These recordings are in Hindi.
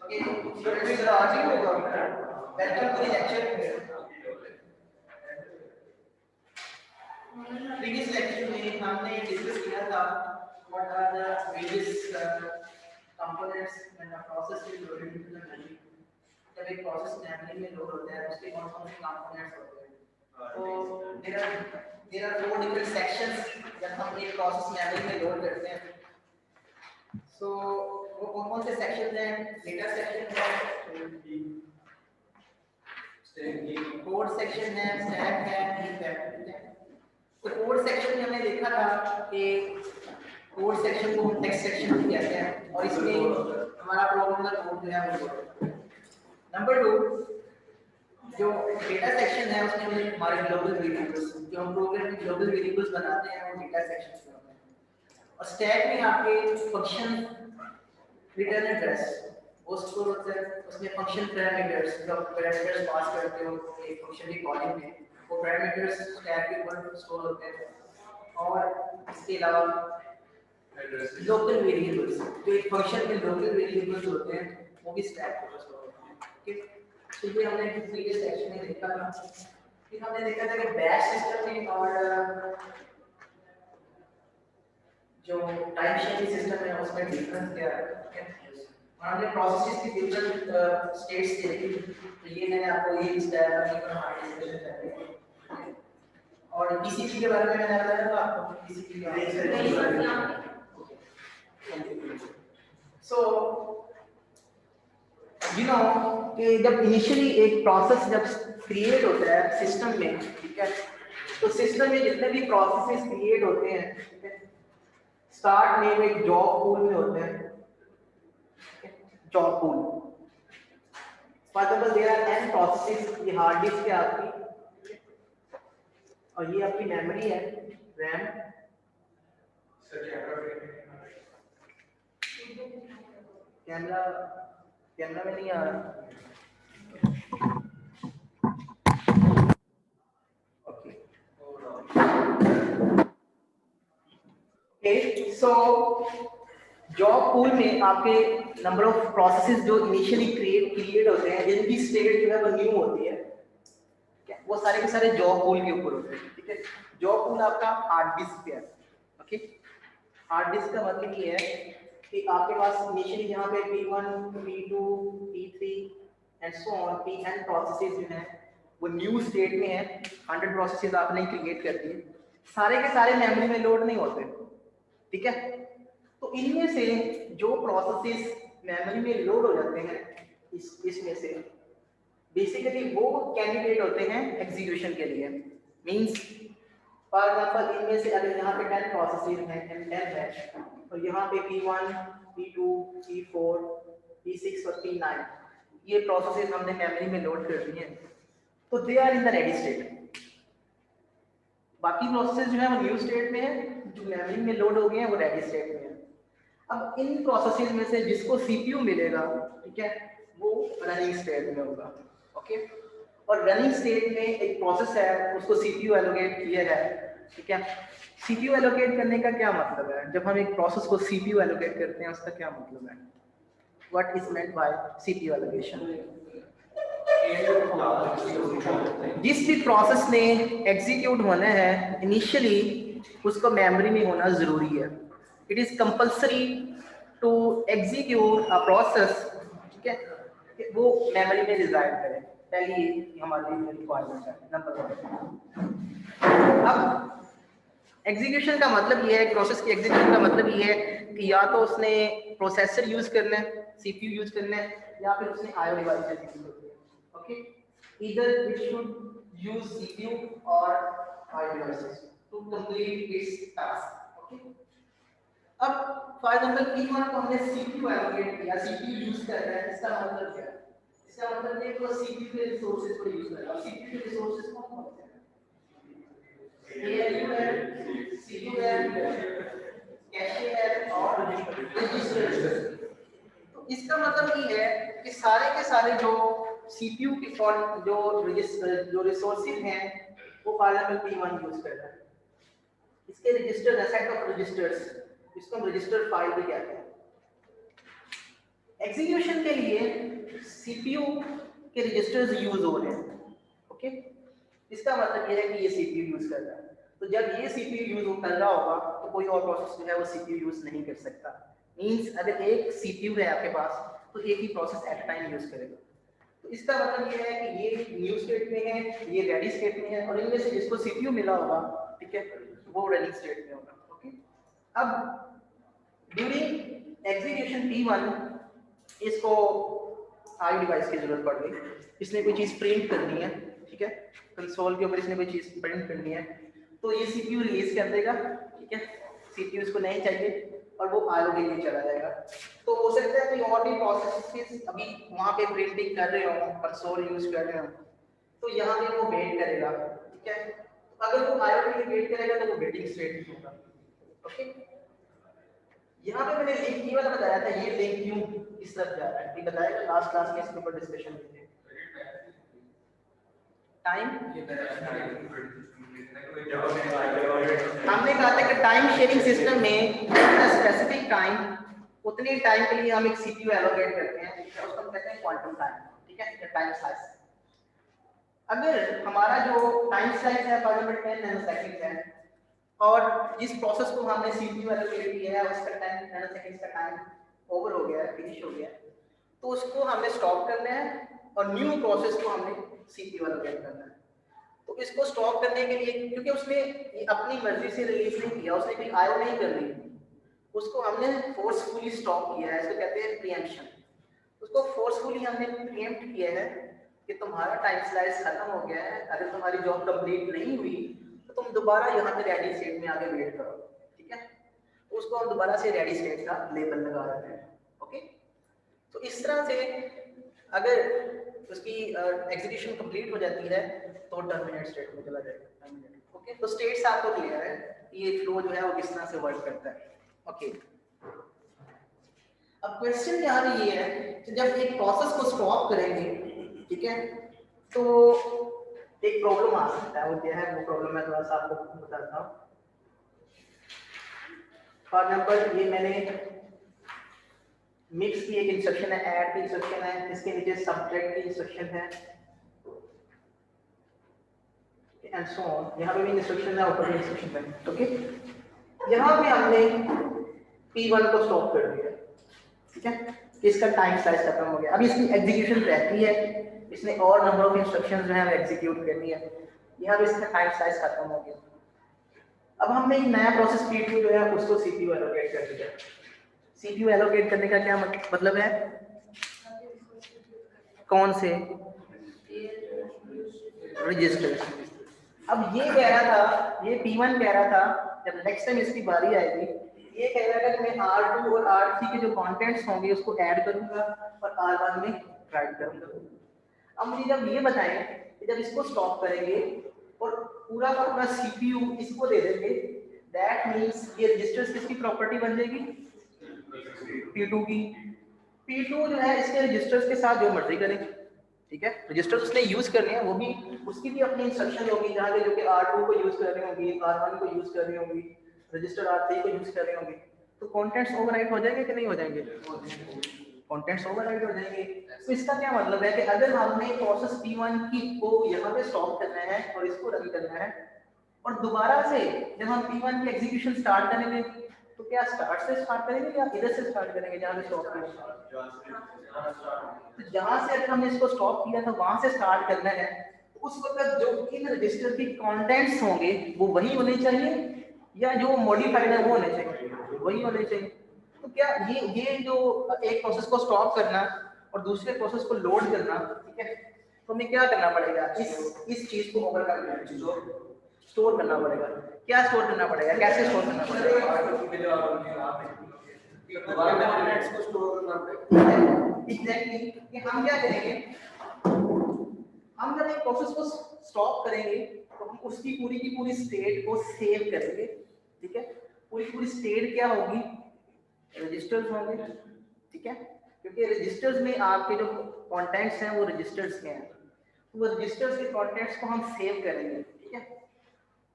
Okay, students, welcome to the lecture. Previous lecture में हमने डिस्कस किया था what are the various components and the process is loaded into the memory. जब एक process memory में load होता है उसके कौन कौन से components होते हैं. तो there are four different sections जब हम एक process memory में load करते हैं. So वो कौन कौन से sections हैं? Data section है, कोड सेक्शन है, स्टैक है, हीप है, ठीक है. तो कोड सेक्शन में हमने देखा था कि कोड सेक्शन को हम टेक्स्ट सेक्शन भी कहते हैं और इसमें हमारा प्रोग्राम का कोड जो है वो. नंबर 2 जो डेटा सेक्शन है उसमें हमने हमारे ग्लोबल वेरिएबल्स जो हम प्रोग्राम में ग्लोबल वेरिएबल्स बनाते हैं वो डेटा सेक्शन में होते हैं. और स्टैक में आपके फंक्शन रिटर्न एड्रेस उसको उसमें फंक्शन पैरामीटर्स जो पैरामीटर्स पास करते हो एक फंक्शन की कॉलिंग में वो पैरामीटर्स स्टैक के ऊपर स्टोर होते हैं. और इसके अलावा लोकल वेरिएबल्स जो एक फंक्शन में लोकल वेरिएबल्स होते हैं वो भी स्टैक के ऊपर स्टोर होते हैं. ठीक है, तो ये हमने प्रीवियस सेक्शन में देखा था. फिर हमने देखा था कि बैच सिस्टम में और जो टाइम शेयरिंग सिस्टम है उसमें डिफरेंस क्या है. हमने प्रोसेसेस की डिफरेंट स्टेट्स देखी. तो ये मैंने आपको ये स्टेप अपनी पर हमारी डिस्कशन कर ली. और पीसीबी के बारे में मैंने बताया था आपको. पीसीबी सो यू नो कि जब इनिशियली एक प्रोसेस जब क्रिएट होता है सिस्टम में, ठीक है, तो सिस्टम में जितने भी प्रोसेसेस क्रिएट होते हैं, ठीक है, स्टार्ट में एक जॉब पूल में होते हैं. Job pool for example there are n processes. ये हार्ड डिस्क है आपकी और ये आपकी मेमोरी है रैम. कैमरा कैमरा में नहीं आ रहा. ओके सो जॉब पूल में आपके नंबर ऑफ प्रोसेसेस जो इनिशियली क्रिएट होते हैं जिनकी स्टेट जो है वो न्यू होती है, क्या वो सारे के सारे जॉब पूल के ऊपर होते हैं. ठीक है, जॉब पूल आपका हार्ड डिस्क पे है. ओके, हार्ड डिस्क का मतलब ये है कि आपके पास इनिशियली यहाँ पे P1, P2, P3 and so on Pn processes जो हैं वो न्यू स्टेट में है. 100 प्रोसेसेस आपने क्रिएट कर दिए, सारे के सारे मेमोरी में लोड नहीं होते. ठीक है, तो इनमें से जो प्रोसेसेस मेमोरी में लोड हो जाते हैं इसमें से बेसिकली वो कैंडिडेट होते हैं एग्जीक्यूशन के लिए. मींस फॉर एग्जांपल इनमें से अगर यहाँ पे 10 प्रोसेसेस हैं, 10 है, तो यहाँ पे P1, P2, P4, P6 और P9 ये प्रोसेसेस हमने मेमोरी में लोड कर दिए हैं, तो they are in the ready state. बाकी प्रोसेसेस जो है वो न्यू स्टेट में है, जो मेमोरी में लोड हो गए हैं वो रेडी स्टेट में है. अब इन प्रोसेसेस में से जिसको सीपीयू मिलेगा, ठीक है, वो रनिंग स्टेट में होगा. ओके, और रनिंग स्टेट में एक प्रोसेस है उसको सीपीयू एलोकेट किया है. ठीक है, सीपीयू एलोकेट करने का क्या मतलब है? जब हम एक प्रोसेस को सीपीयू एलोकेट करते हैं उसका क्या मतलब है? What is meant by CPU allocation? जिस भी प्रोसेस ने एग्जीक्यूट होना है इनिशियली उसको मेमोरी में होना जरूरी है. It is compulsory to execute a process, ठीक है, वो मेमोरी में रिजाइड करे. पहली हमारी रिक्वायरमेंट है नंबर 1. अब एग्जीक्यूशन का मतलब ये है, प्रोसेस की एग्जीक्यूशन का मतलब ये है कि या तो उसने प्रोसेसर यूज करना है, सीपीयू यूज करना है, या फिर उसने आईओ डिवाइस यूज करना है. Okay, either it should use CPU or IO devices to complete its task. Okay. अब फॉर एग्जांपल P1 को हमने CPU एलोकेट किया, CPU यूज कर रहा है, इसका मतलब क्या है? इसका मतलब ये कि CPU के रिसोर्सेज को यूज कर रहा है. CPU के रिसोर्सेज कौन कौन से हैं? ALU है, CPU है, कैशे है और रजिस्टर. तो इसका मतलब ये है कि सारे के सारे जो सीपीयू के जो रिसोर्सेज हैं वो फॉर एग्जांपल P1 यूज कर रहा है. इसके रजिस्टर सेट ऑफ रजिस्टर्स, इसको हम रजिस्टर फाइल भी कहते हैं. एग्जीक्यूशन के लिए सीपीयू के रजिस्टर्स यूज हो रहे हैं, ओके। इसका मतलब ये है कि ये सीपीयू यूज कर रहा है। तो जब ये सीपीयू यूज कर रहा होगा तो कोई और प्रोसेस जो है वो सीपीयू यूज नहीं कर सकता। मींस अगर एक सीपीयू है आपके पास तो एक ही प्रोसेस एट टाइम यूज करेगा। तो इसका मतलब ये है कि ये न्यू स्टेट में है, ये रेडी स्टेट में है, और इनमें से जिसको सीपीयू मिला होगा, ठीक है, वो रनिंग स्टेट में होगा, ओके। अब ड्यूरिंग एग्जीक्यूशन P1 इसको आई डिवाइस की जरूरत पड़ गई, इसने कोई चीज प्रिंट करनी है, ठीक है, कंसोल के ऊपर इसने कोई चीज प्रिंट करनी है, तो ये सीपीयू रिलीज कर देगा, ठीक है। सीपीयू इसको नहीं चाहिए और वो आईओ के लिए चला जाएगा। तो हो सकता है कि और भी प्रोसेसेस अभी वहां पे प्रिंटिंग कर रहे हो, कंसोल यूज कर रहे हो, तो यहाँ पे वो वेट करेगा, ठीक है। तो अगर वो आईओ के लिए वेट करेगा तो वो वेटिंग स्टेट में होगा, ओके। यहाँ पे मैंने लिंक की वाला बताया था, ये लिंक क्यों इस तरफ जा रहा है, ये बताएगा लास्ट क्लास में इसके ऊपर डिस्कशन की थी। टाइम हमने कहा था कि टाइम शेयरिंग सिस्टम में स्पेसिफिक टाइम, उतने टाइम के लिए हम एक सीपीयू एलोकेट करते हैं, उसको हम कहते हैं क्वांटम टाइम, ठीक है, या टाइम स्लाइस। अगर हमारा जो टाइम स्लाइस है 510 नैनोसेकंड है और जिस प्रोसेस को हमने सीपीयू एलोकेट किया है उसका 10 नैनोसेकंड का टाइम ओवर हो गया है, फिनिश हो गया है, तो उसको हमने स्टॉप करना है और न्यू प्रोसेस को हमने सीपीयू एलोकेट करना है। तो इसको स्टॉप करने के लिए, क्योंकि उसने अपनी मर्जी से रिलीज नहीं किया, उसने कोई आईओ नहीं कर ली, उसको हमने फोर्सफुली स्टॉप किया है, इसको कहते हैं प्रीएम्पशन। उसको फोर्सफुली हमने प्रीएम्प्ट किया है कि तुम्हारा टाइम स्लाइस खत्म हो गया है, अगर तुम्हारी जॉब कंप्लीट नहीं हुई तो तुम दोबारा यहाँ पे रेडी स्टेट में आके वेट करो, ठीक है। तो उसको हम दोबारा से रेडी स्टेट का लेबल लगा देते हैं, ओके। तो इस तरह से अगर उसकी एग्जीक्यूशन कंप्लीट हो जाती है तो टर्मिनेट स्टेट में चला जाएगा, ओके। तो स्टेट्स आपको क्लियर है, ये फ्लो जो है वो किस तरह से वर्क करता है, ओके। अब क्वेश्चन यहाँ पे ये है कि जब एक प्रोसेस को स्टॉप करेंगे, ठीक है, तो एक प्रॉब्लम आ सकता है, वो क्या है, वो प्रॉब्लम मैं थोड़ा सा आपको बताता हूँ। फॉर एग्जांपल ये मैंने मिक्स की एक इंस्ट्रक्शन है, ऐड की इंस्ट्रक्शन है, इसके नीचे सब्ट्रैक्ट की इंस्ट्रक्शन है, एंड सो ऑन। यहाँ पे भी इंस्ट्रक्शन है, ऊपर भी इंस्ट्रक्शन है, ओके। यहाँ पे हमने P1 को स्टॉप कर दिया, ठीक है, इसका टाइम स्लाइस खत्म हो गया। अब इसकी एग्जीक्यूशन रहती है, इसने और नंबर ऑफ इंस्ट्रक्शंस जो है वो एग्जीक्यूट करनी है, यहाँ पे इसका टाइम स्लाइस खत्म हो गया। अब हमने एक नया प्रोसेस P2 जो है उसको सीपीयू एलोकेट कर दिया। सीपीयू एलोकेट करने का क्या मतलब है, कौन से रजिस्टर। अब ये कह रहा था, ये P1 कह रहा था जब नेक्स्ट टाइम इसकी बारी आएगी, ये कह रहा है कि मैं R2 और R3 के जो कंटेंट्स होंगे उसको ऐड करूंगा और R1 में राइट करूंगा। अब मुझे जब ये बताएं कि जब इसको स्टॉप करेंगे और पूरा का पूरा सीपीयू इसको दे देंगे, दैट मींस ये रजिस्टर्स किसकी प्रॉपर्टी बन जाएगी, P2 की। P2 जो है इसके रजिस्टर्स के साथ जो मर्जी करें, ठीक है, रजिस्टर्स उसने यूज करने हैं, वो भी उसकी भी अपनी इंस्ट्रक्शन होगी, जहाँ पे जो कि R2 को यूज कर रही होंगी, R1 को यूज कर रही होंगी, रजिस्टर R3 को यूज कर रही होंगी, तो कंटेंट्स ओवरराइट हो जाएंगे कि नहीं हो जाएंगे, कंटेंट्स ओवरराइट हो जाएंगे। तो इसका क्या मतलब है कि अगर हमने प्रोसेस P1 की को यहाँ पे स्टॉप करना है और इसको रन करना है और दोबारा से जब हम P1 की एग्जीक्यूशन स्टार्ट करेंगे तो क्या स्टार्ट से स्टार्ट करेंगे या इधर से स्टार्ट करेंगे जहाँ पे स्टॉप किया, तो जहां से अगर हमने इसको स्टॉप किया था वहां से स्टार्ट करना है, तो उस वक्त जो इन रजिस्टर के कंटेंट्स होंगे वो वही होने चाहिए या जो मॉडिफाइड है वो होने चाहिए, वही होने चाहिए। तो क्या ये जो एक प्रोसेस को स्टॉप करना और दूसरे प्रोसेस को लोड करना, ठीक है, तो हमें क्या करना पड़ेगा, इस चीज को ओवरकम करना, जो स्टोर करना पड़ेगा। क्या स्टोर करना पड़ेगा, कैसे स्टोर करना पड़ेगा, एग्जैक्टली कि हम क्या करेंगे, हम जब एक प्रोसेस को स्टॉप करेंगे तो हम उसकी पूरी की पूरी स्टेट को सेव करेंगे, ठीक है। पूरी पूरी स्टेट क्या होगी, रजिस्टर्स होंगे, ठीक है, क्योंकि रजिस्टर्स में आपके जो कंटेंट्स हैं वो रजिस्टर्स के हैं, तो वो रजिस्टर्स के कंटेंट्स को हम सेव करेंगे, ठीक है।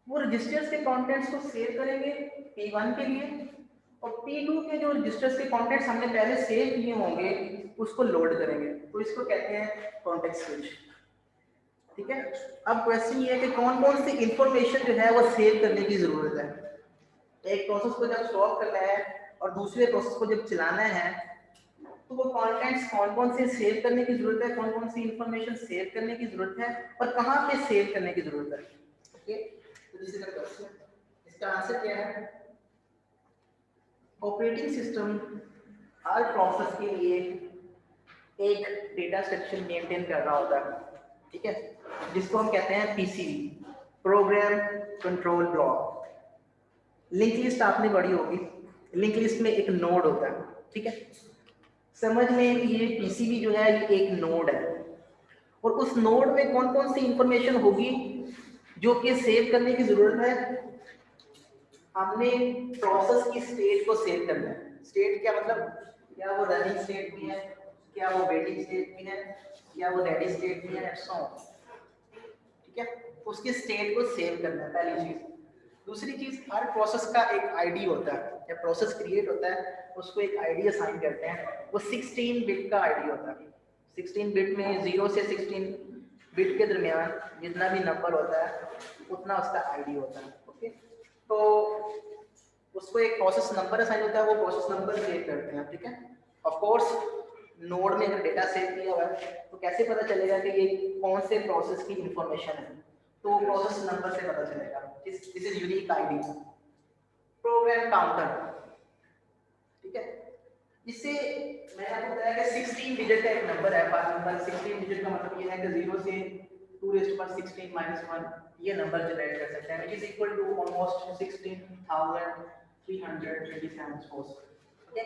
वो रजिस्टर्स के कंटेंट्स को सेव करेंगे P1 के लिए और P2 के जो रजिस्टर्स के कॉन्टेक्ट्स हमने पहले सेव किए होंगे उसको लोड करेंगे, तो इसको कहते हैं कॉन्टेक्स्ट स्विच। ठीक है, अब क्वेश्चन ये है कि कौन कौन सी इंफॉर्मेशन जो है वो सेव करने की जरूरत है। एक प्रोसेस को जब स्टॉप करना है और दूसरे प्रोसेस को जब चलाना है तो वो कॉन्टेंट्स कौन कौन से सेव करने की जरूरत है, कौन कौन सी इंफॉर्मेशन सेव करने की जरूरत है और कहाँ पे सेव करने की जरूरत है। ओके, तो दिस इज द क्वेश्चन। इसका आंसर क्या है? ऑपरेटिंग सिस्टम हर प्रोसेस के लिए एक डेटा स्ट्रक्चर मेंटेन कर रहा होता है, ठीक है, जिसको हम कहते हैं PCB, program control block. Link list आपने पढ़ी होगी, लिंक लिस्ट में एक नोड होता है, ठीक है, समझ में कि ये पीसीबी जो है ये एक नोड है और उस नोड में कौन कौन सी इंफॉर्मेशन होगी जो कि सेव करने की जरूरत है। हमने प्रोसेस की स्टेट को सेव करना है। स्टेट क्या मतलब, क्या वो रनिंग स्टेट भी है, क्या वो वेटिंग स्टेट भी है, क्या वो रेडी स्टेट भी है, सो ठीक है, उसकी स्टेट को सेव करना है पहली चीज। दूसरी चीज, हर प्रोसेस का एक आईडी होता है, जब प्रोसेस क्रिएट होता है उसको एक आईडी असाइन करते हैं, वो 16 बिट का आईडी होता है। 16 बिट में 0 से 16 बिट के दरमियान जितना भी नंबर होता है उतना उसका आईडी होता है। ओके, तो उसको एक प्रोसेस नंबर असाइन होता है, वो प्रोसेस नंबर सेव करते हैं, ठीक है। ऑफ कोर्स नोड में अगर डेटा सेव किया हुआ है तो कैसे पता चलेगा कि ये कौन से प्रोसेस की इंफॉर्मेशन है, तो प्रोसेस नंबर से पता चलेगा। This is unique ID. Program counter, ठीक है, इससे मैंने आपको बताया कि 16 डिजिट का एक नंबर है, पार्ट नंबर 16 डिजिट का मतलब ये है कि 0 से 2⁻16 - 1 ये नंबर जनरेट कर सकते हैं, which is equal to almost 16,327 force. Okay,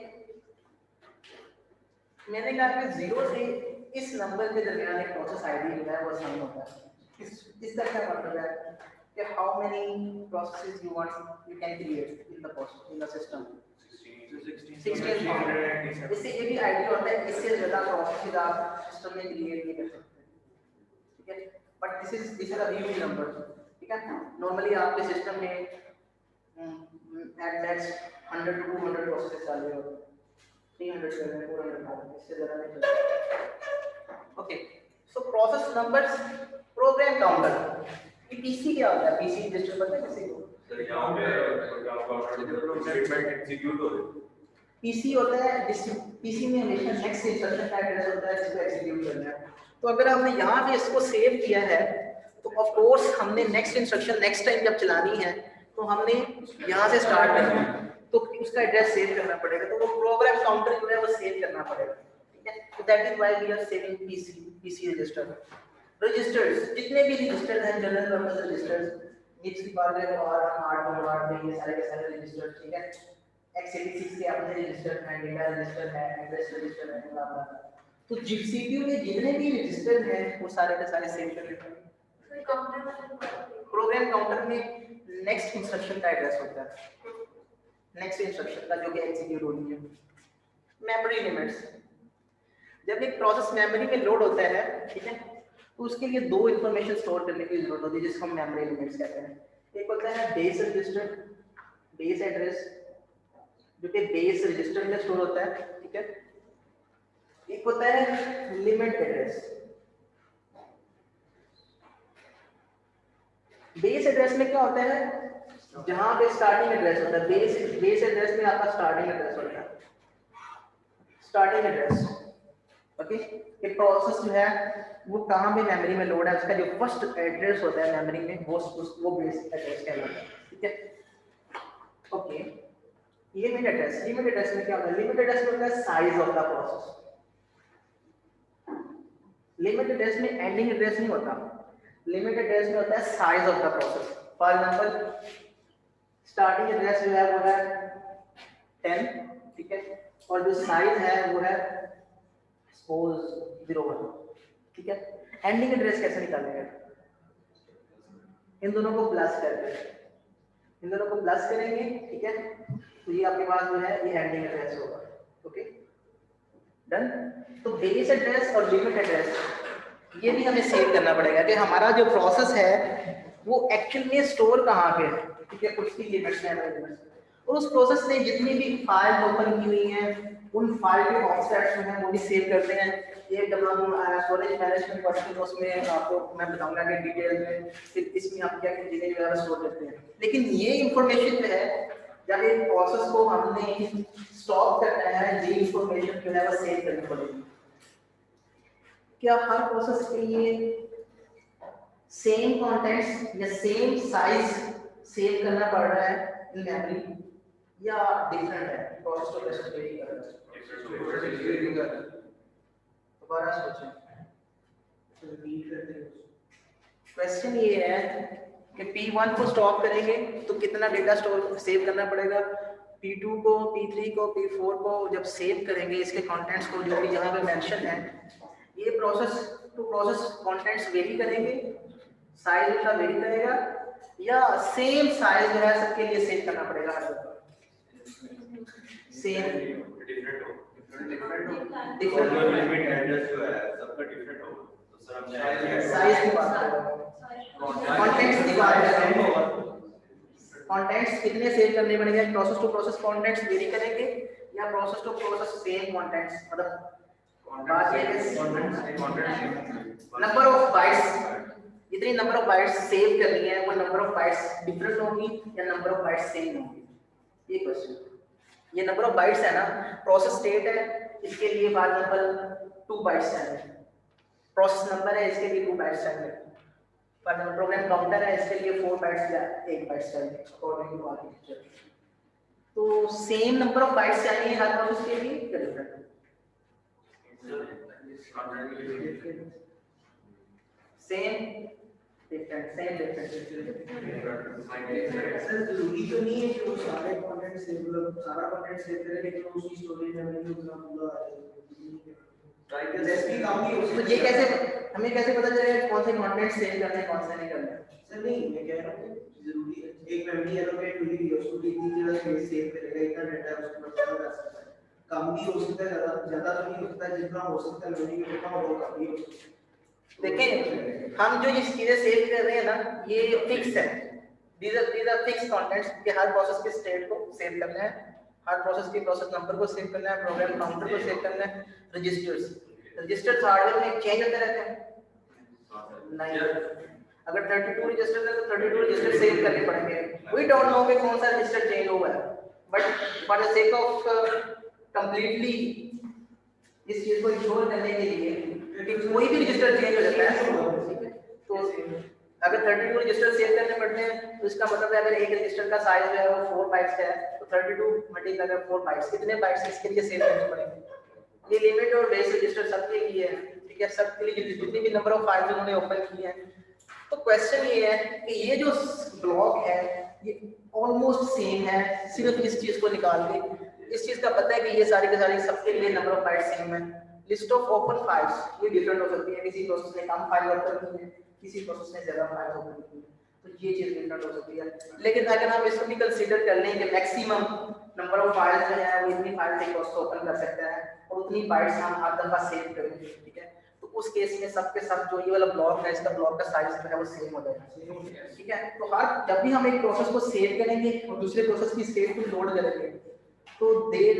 मैंने कहा कि 0 से इस नंबर के दरमियान एक प्रोसेस आईडी जो है वो असाइन होता है। इसका क्या मतलब है कि how many processes you can create in the system. 16 इससे ये भी आइडिया होता है, इससे ज्यादा प्रोसेसेस आप सिस्टम में क्रिएट नहीं कर सकते, ठीक है, but this is a real number, ठीक है। नॉर्मली आपके सिस्टम में एट मैक्स 100 to 200 प्रोसेसेस चल रहे होते हैं, 300 चल रहे हैं, 400 इससे ज्यादा नहीं चल रहे। Okay, so process numbers, program counter, ये पीसी क्या होता है? पीसी रजिस्टर पता है किसी को? सर यहां पे आपका स्टेटमेंट एग्जीक्यूट हो रहा है। पीसी होता है, पीसी में हमेशा नेक्स्ट इंस्ट्रक्शन का एड्रेस होता है जिसको एग्जीक्यूट करना है। तो अगर हमने यहाँ पे इसको सेव किया है तो ऑफ कोर्स हमने नेक्स्ट इंस्ट्रक्शन नेक्स्ट टाइम जब चलानी है तो हमने यहाँ से स्टार्ट करना है, तो उसका एड्रेस सेव करना पड़ेगा, तो वो प्रोग्राम काउंटर जो है वो सेव करना पड़ेगा, ठीक है। तो that is why we are saving PC register. Registers, जितने भी रजिस्टर हैं जनरल पर्पस रजिस्टर्स, निप्स की बात करें तो R1 ये सारे के सारे रजिस्टर, ठीक है। x86 के अपने रजिस्टर हैं, डेटा रजिस्टर है, एड्रेस रजिस्टर है, बला बला। तो सीपीयू में जितने भी रजिस्टर हैं वो सारे के सारे सेव कर लेते हैं। प्रोग्राम काउंटर में नेक्स्ट इंस्ट्रक्शन का एड्रेस होता है, नेक्स्ट इंस्ट्रक्शन का जो कि एग्जीक्यूट होनी है। मेमोरी लिमिट्स, जब एक प्रोसेस मेमोरी में लोड होता है, ठीक है, तो उसके लिए दो इंफॉर्मेशन स्टोर करने की जरूरत होती है जिसको हम मेमोरी लिमिट्स कहते हैं। एक होता है बेस रजिस्टर, बेस एड्रेस जो कि बेस रजिस्टर में स्टोर होता है, ठीक है। एक होता है लिमिट एड्रेस। बेस एड्रेस में क्या होता है, जहां पे स्टार्टिंग एड्रेस होता है, बेस एड्रेस में आपका स्टार्टिंग एड्रेस होता है, स्टार्टिंग एड्रेस। ओके, ये प्रोसेस जो है वो कहां पे मेमोरी में लोड है, उसका जो फर्स्ट एड्रेस होता है मेमोरी में वो बेस एड्रेस कहलाता है, ठीक है। ओके, लिमिट एड्रेस में क्या होता है? लिमिट एड्रेस में होता है size of the process. Limit address में एंडिंग एड्रेस नहीं होता, लिमिट एड्रेस में होता है size of the process. For example starting address जो है वो है 10, ठीक है, और जो साइज है वो है सपोज 01, ठीक है। एंडिंग एड्रेस कैसे निकालेंगे? इन दोनों को प्लस करके, इन दोनों को प्लस करेंगे, ठीक है, तो ये आपके पास जो है ये एंडिंग एड्रेस होगा। Okay, done. तो बेस एड्रेस और लिमिट एड्रेस ये भी हमें सेव करना पड़ेगा कि हमारा जो प्रोसेस है वो एक्चुअल में स्टोर कहाँ पे है, ठीक है, उसकी लिमिट्स हैं। और उस प्रोसेस ने जितनी भी फाइल ओपन की हुई हैं उन फाइल के ऑफसेट्स जो हैं वो भी सेव करते हैं। ये जब हम स्टोरेज मैनेजमेंट पढ़ते हैं तो उसमें आपको मैं बताऊंगा कि डिटेल में फिर इसमें आप क्या क्या चीजें जो है स्टोर करते हैं। लेकिन ये इंफॉर्मेशन जो है जब एक प्रोसेस को हमने स्टॉप करना है ये इंफॉर्मेशन जो है वो सेव करनी पड़ेगी। क्या हर प्रोसेस के लिए सेम कंटेंट्स या सेम साइज सेव करना पड़ रहा है इन मेमोरी या डिफरेंट है? प्रोसेस टू प्रोसेस वेरी कर रहा है। दोबारा सोचें, रिपीट करते हैं। क्वेश्चन ये है कि P1 को स्टॉप करेंगे तो कितना डेटा स्टोर सेव करना पड़ेगा, P2 को, P3 को, P4 को जब सेव करेंगे इसके कंटेंट्स को जो भी यहाँ पे मेंशन है, ये process to process contents vary करेंगे, साइज उसका वेरी करेगा या सेम साइज जो है सबके लिए सेव करना पड़ेगा हर जगह? सेम लिमिट एड्रेस जो है सबका डिफरेंट होगा तो सर हम साइज की बात कर रहे हैं, कॉन्टेक्स्ट की बात कर रहे हैं। कॉन्टेक्स्ट कितने सेव करने पड़ेंगे? Process to process context vary करेंगे या process to process same context? मतलब बात ये है नंबर ऑफ बाइट्स, जितनी नंबर ऑफ बाइट्स सेव करनी है वो नंबर ऑफ बाइट्स डिफरेंट होंगी या नंबर ऑफ बाइट्स सेम होंगी? ये क्वेश्चन। ये नंबर ऑफ बाइट्स है ना, प्रोसेस स्टेट है इसके लिए फॉर एग्जांपल 2 बाइट्स चाहिए, प्रोसेस नंबर है इसके लिए 2 बाइट्स चाहिए, फॉर एग्जांपल प्रोग्राम काउंटर है इसके लिए 4 बाइट्स या 1 बाइट्स चाहिए अकॉर्डिंग टू आर्किटेक्चर। तो सेम नंबर ऑफ बाइट्स चाहिए हर प्रोसेस के लिए या different? Same different, same different. Sir जरूरी तो नहीं है कि वो सारे कंटेंट सेव, मतलब सारा कंटेंट सेव करें लेकिन उसकी स्टोरेज मेमोरी में उतना पूरा आ जाए। जैसे काम भी हो तो ये कैसे, हमें कैसे पता चलेगा कौन से कंटेंट सेव करने हैं कौन से नहीं करने? सर नहीं, मैं कह रहा हूँ जरूरी है एक मेमोरी एलोकेट हुई है उसको इतनी जगह स्पेस सेव करेगा, इतना डाटा है उसको बचा कर सकता है। कम भी हो सकता है, ज्यादा तो नहीं हो सकता, जितना हो सकता है मेमोरी में जितना हो कम भी हो सकता है। देखें हम जो ये चीजें सेव कर रहे हैं ना ये फिक्स है, these are fixed contents कि हर प्रोसेस के स्टेट को सेव करना है, हर प्रोसेस के प्रोसेस नंबर को सेव करना है, प्रोग्राम काउंटर को सेव करना है, रजिस्टर्स हार्डवेयर में चेंज होते रहते हैं नहीं। अगर 32 रजिस्टर है तो 32 रजिस्टर सेव करने पड़ेंगे, वी डोंट नो कि कौन सा रजिस्टर चेंज हुआ है, but for the sake of completely इस चीज को इंश्योर करने के लिए क्योंकि कोई भी रजिस्टर चेंज हो जाता है तो अगर 32 रजिस्टर सेव करने पड़ते हैं तो इसका मतलब है अगर एक रजिस्टर का साइज जो है वो 4 बाइट्स का है तो 32 मल्टीप्लाई कर 4 बाइट्स, कितने बाइट्स इसके लिए सेव करने पड़ेंगे? ये लिमिट और बेस रजिस्टर सबके लिए है, ठीक है, सबके लिए जितनी भी नंबर ऑफ फाइल्स उन्होंने ओपन की है। तो क्वेश्चन ये है कि ये जो ब्लॉक है ये ऑलमोस्ट सेम है, सिर्फ इस चीज को निकाल के इस चीज का पता है कि ये सारी की सारी सबके लिए नंबर ऑफ बाइट्स सेम है। लिस्ट ऑफ ओपन फाइल्स ये डिफरेंट हो सकती है, किसी प्रोसेस ने कम फाइल ओपन की है, किसी प्रोसेस ने ज्यादा फाइल ओपन की है, तो ये चीज डिफरेंट हो सकती है। लेकिन अगर हम इसको भी कंसीडर कर लें कि मैक्सिमम नंबर ऑफ फाइल्स जो है वो इतनी फाइल्स एक प्रोसेस ओपन कर सकता है और उतनी बाइट्स हम हर दफा सेव करेंगे, ठीक है, तो उस केस में सबके सब जो ये वाला ब्लॉक है इसका ब्लॉक का साइज जो है वो सेम हो जाएगा, ठीक है। तो हर जब भी हम एक प्रोसेस को सेव करेंगे और दूसरे प्रोसेस की स्टेट को लोड करेंगे तो there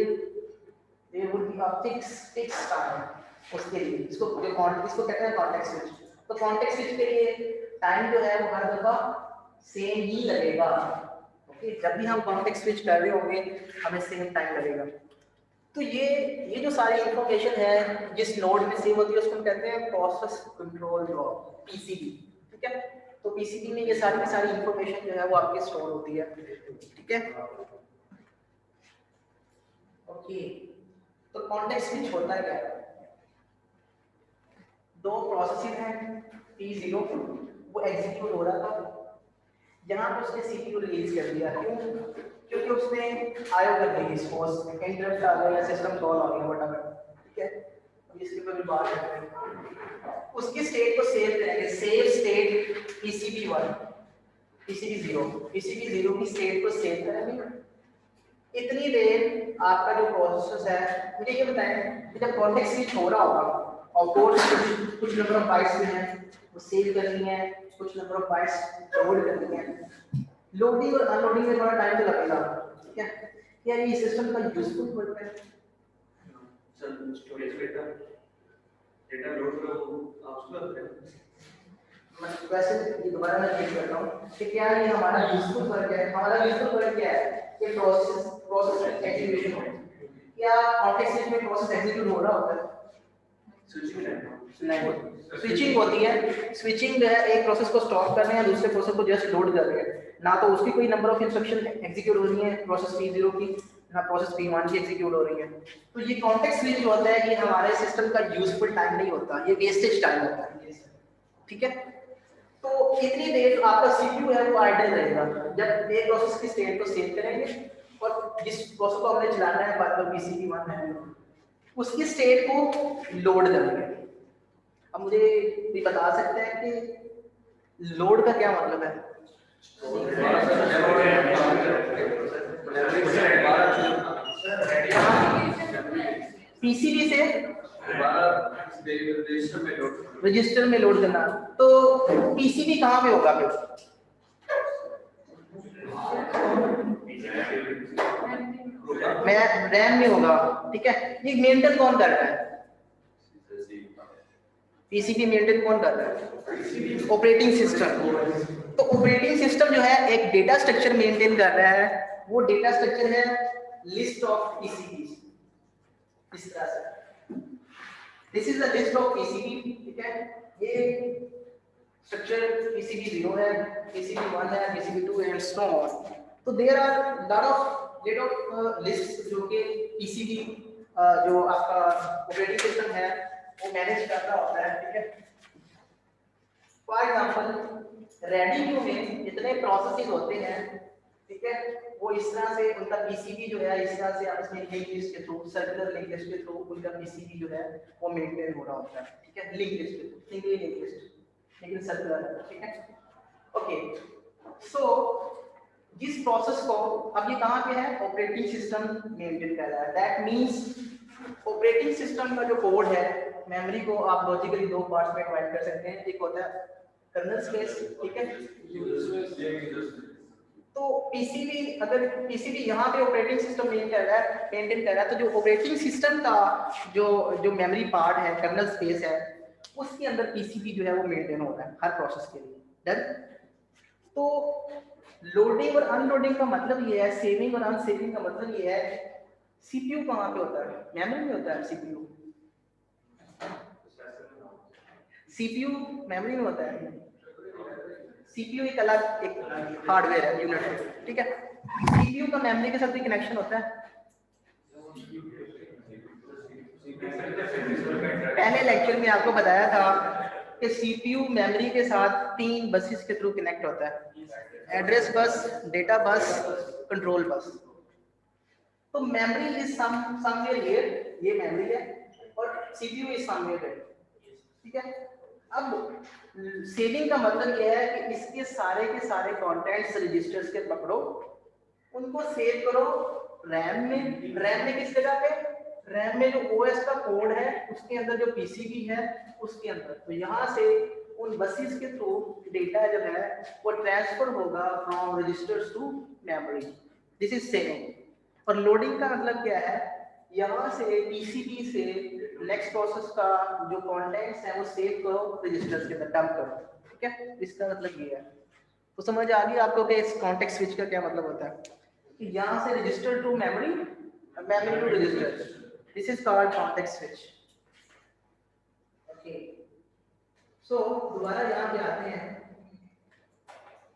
would be a fix time उसके लिए, इसको कहते हैं कॉन्टेक्स्ट स्विच। तो कॉन्टेक्स्ट स्विच के लिए टाइम जो है वो हर दफा सेम ही लगेगा, ओके, जब भी हम कॉन्टेक्स्ट स्विच कर रहे होंगे हमें सेम टाइम लगेगा। तो ये जो सारी इंफॉर्मेशन है जिस नोड में सेव होती है उसको हम कहते हैं प्रोसेस कंट्रोल ब्लॉक, पीसीबी, ठीक है। तो पीसीबी में ये सारी की सारी इंफॉर्मेशन जो है वो आपकी स्टोर होती है, ठीक है, ओके। तो कॉन्टेक्स्ट स्विच होता है क्या? दो प्रोसेसेस हैं P0 वो एग्जीक्यूट हो रहा था, यहाँ पे उसने CPU रिलीज कर दिया, क्यों? क्योंकि उसने आयो कर दी रिस्पांस, इंटरप्ट आ गया, सिस्टम कॉल आ गया, व्हाटएवर, ठीक है। अब इसके ऊपर भी बात करते हैं, उसकी स्टेट को सेव करेंगे, सेव स्टेट PCB1 PCB0 की स्टेट को सेव करेंगे। इतनी देर आपका जो प्रोसेस है, मुझे ये बताएं कि जब कॉन्टेक्स्ट स्विच हो रहा होगा और कोड कुछ नंबर ऑफ बाइट्स में है वो सेव करनी है, कुछ नंबर ऑफ बाइट्स लोड करनी है, लोडिंग और अनलोडिंग में थोड़ा टाइम तो लगेगा, ठीक है। यार ये सिस्टम का यूजफुल वर्क है। सर स्टोरेज डेटा लोड करो आप उसको करते हैं। वैसे ये दोबारा मैं चेक करता हूँ कि क्या ये हमारा यूजफुल वर्क है। हमारा यूजफुल वर्क क्या है कि प्रोसेस एग्जीक्यूशन हो। क्या कॉन्टेक्स्ट स्विच में प्रोसेस एग्जीक्यूट हो रहा होता है? नहीं, स्विचिंग होती है। स्विचिंग जो है एक प्रोसेस को स्टॉप कर रहे हैं, दूसरे प्रोसेस को जस्ट लोड कर रहे हैं। ना तो उसकी कोई नंबर ऑफ इंस्ट्रक्शन एग्जीक्यूट हो रही है प्रोसेस P0 की, ना प्रोसेस P1 की एग्जीक्यूट हो रही है। तो ये कॉन्टेक्स्ट स्विच जो होता है ये हमारे सिस्टम का यूजफुल टाइम नहीं होता, ये वेस्टेज टाइम होता है। ठीक है। तो इतनी देर आपका सीपीयू है वो आइडल रहेगा जब एक प्रोसेस की स्टेट को सेव करेंगे और जिस प्रोसेस को हमने चलाना है बाद में PCP1 है उसकी स्टेट को लोड करेंगे। अब मुझे भी बता सकते हैं कि लोड का क्या मतलब है? पीसीबी से रजिस्टर में लोड करना। तो पीसीबी कहाँ पे होगा फिर? मैं रैम में होगा। ठीक है। ये मेंटेन कौन कर रहा है? पीसीबी मेंटेन कौन कर रहा है? Operating system. तो ऑपरेटिंग सिस्टम जो है एक डेटा स्ट्रक्चर मेंटेन कर रहा है। वो डेटा स्ट्रक्चर है लिस्ट ऑफ पीसीबी। इस तरह से this is the list of PCB. ठीक है। ये स्ट्रक्चर पीसीबी 0 है, पीसीबी 1 है, पीसीबी 2 एंड सो ऑन। तो there are lot of list जो कि पीसीबी जो आपका ऑपरेटिंग सिस्टम है वो मैनेज कर रहा होता है। ठीक है। फॉर एग्जांपल रेडी क्यू में जितने प्रोसेसेस होते हैं, ठीक है, वो इस तरह से उनका पीसीबी जो है इस तरह से आपस में लिंक लिस्ट के थ्रू, सर्कुलर लिंक लिस्ट के थ्रू उनका पीसीबी जो है वो मेंटेन हो रहा होता है। ठीक है। लिंक लिस्ट के थ्रू, सिंगल लिंक लिस्ट लेकिन सर्कुलर है। ठीक है। ओके। सो जिस प्रोसेस को अब ये कहाँ पे है? ऑपरेटिंग सिस्टम मेंटेन कर रहा है। दैट मींस ऑपरेटिंग सिस्टम का जो कोड है, मेमोरी को आप लॉजिकली दो पार्ट्स में डिवाइड कर सकते हैं। एक होता है कर्नल स्पेस। ठीक है। तो पीसीबी अगर पीसीबी यहाँ पे ऑपरेटिंग सिस्टम मेंटेन कर रहा है तो जो ऑपरेटिंग सिस्टम का जो मेमोरी पार्ट है, कर्नल स्पेस है, उसके अंदर पीसीबी जो है वो मेंटेन हो रहा है हर प्रोसेस के लिए। डन। तो लोडिंग और अनलोडिंग का मतलब ये है, सेविंग और अनसेविंग का मतलब ये है। सीपीयू कहाँ पे होता है? मेमोरी में होता है सीपीयू। सीपीयू मेमोरी में होता है। सीपीयू एक अलग एक हार्डवेयर है, यूनिट है। ठीक है। सीपीयू का मेमोरी के साथ भी कनेक्शन होता है। पहले लेक्चर में आपको बताया था कि सीपीयू मेमोरी के साथ 3 बसेस के थ्रू कनेक्ट होता है। Address bus, data bus, control bus. तो मेमोरी इज समवेयर हियर, ये मेमोरी है और सीपीयू इज समवेयर हियर। ठीक है। अब सेविंग का मतलब यह है कि इसके सारे के सारे कंटेंट्स रजिस्टर्स के पकड़ो, उनको सेव करो रैम में। रैम में किस जगह पे? रैम में जो ओएस का कोड है उसके अंदर जो पीसीबी है उसके अंदर। तो यहाँ से उन बसेस के थ्रू डेटा जो है वो ट्रांसफर होगा from registers to memory. This is saving. और लोडिंग का मतलब क्या है? यहाँ से पीसीबी से नेक्स्ट प्रोसेस का जो कंटेंट्स है वो सेव करो, रजिस्टर्स के अंदर डंप करो। ठीक है। इसका मतलब ये है। तो समझ आ गई आपको कि इस कॉन्टेक्स्ट स्विच का क्या मतलब होता है कि यहाँ से register to memory, memory to register. This is called context switch. Okay. So दोबारा यहाँ पे आते हैं।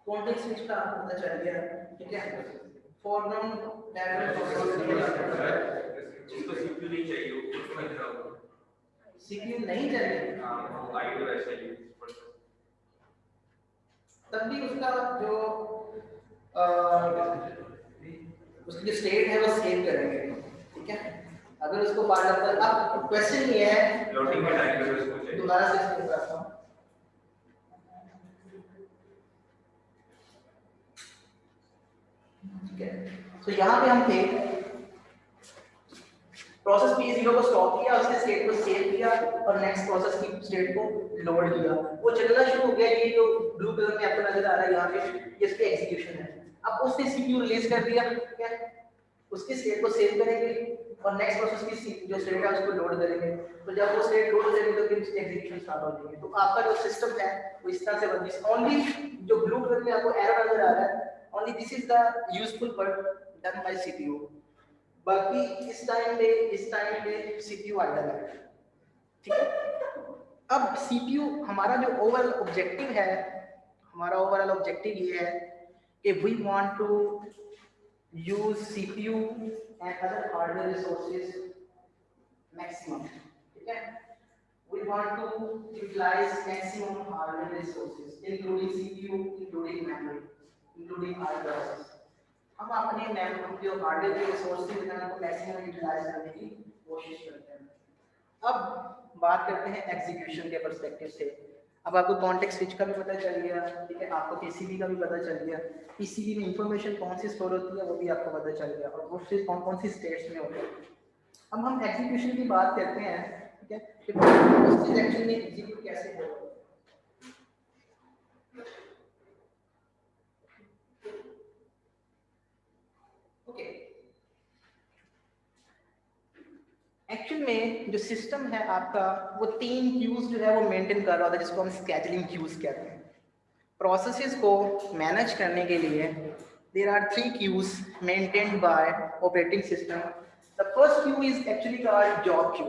कॉन्टेक्स्ट स्विच का पता चल गया। ठीक है। फोरग्राउंड जिसको सीपीयू नहीं चाहिए उसको मैं दिखाऊंगा। सीपीयू नहीं चाहिए आईडी वैसे ही तब भी उसका जो उसकी जो स्टेट है वो सेव करेंगे। ठीक है। अगर उसको बार बार अब क्वेश्चन ये है लोडिंग के टाइम पे उसको चाहिए। दोबारा से एक्सप्लेन करता हूँ। ठीक है। तो यहाँ पे हम थे, प्रोसेस P0 को स्टॉप किया, उसके स्टेट को सेव किया और नेक्स्ट प्रोसेस की स्टेट को लोड किया। वो चलना शुरू हो गया। ये जो ब्लू कलर में आपको नजर आ रहा है यहाँ पे, ये इसके एग्जीक्यूशन है। अब उसने CPU रिलीज कर दिया। ठीक है। उसकी स्टेट को सेव करेंगे और नेक्स्ट प्रोसेस की जो स्टेट है उसको लोड करेंगे। तो जब वो स्टेट लोड हो जाएगी तो फिर एग्जीक्यूशन स्टार्ट हो जाएगी। तो आपका जो सिस्टम है वो इस तरह से बनती है। ओनली जो ब्लू कलर में आपको एरर नजर आ रहा है, only this is the useful part done by CPU. बाकी इस टाइम पे सीपीयू आइडल है, ठीक है। अब सीपीयू हमारा जो ओवरऑल ऑब्जेक्टिव है, हमारा ओवरऑल ऑब्जेक्टिव ये है कि we want to use CPU and other hardware resources maximum, ठीक है। We want to utilize maximum hardware resources including CPU, including memory, including hard devices. हम अपने मेमोरी जो हार्डवेयर के रिसोर्सेज हैं उनको मैक्सिमम यूटिलाइज करने की कोशिश करते हैं। अब बात करते हैं एग्जीक्यूशन के पर्सपेक्टिव से। अब आपको कॉन्टेक्स्ट स्विच का भी पता चल गया, ठीक है, आपको पीसीबी का भी पता चल गया, पीसीबी में इंफॉर्मेशन कौन सी स्टोर होती है वो भी आपको पता चल गया, और वो फिर कौन कौन सी स्टेट्स में होती है। अब हम एग्जीक्यूशन की बात करते हैं, ठीक है, कि प्रोसेस एक्चुअली में एग्जीक्यूट कैसे होगा। ओके, एक्चुअल में जो सिस्टम है आपका वो 3 क्यूज जो है वो मेंटेन कर रहा होता है, जिसको हम स्केड्यूलिंग क्यूज कहते हैं। प्रोसेसेस को मैनेज करने के लिए there are 3 queues maintained by operating system. The first queue is actually called job queue.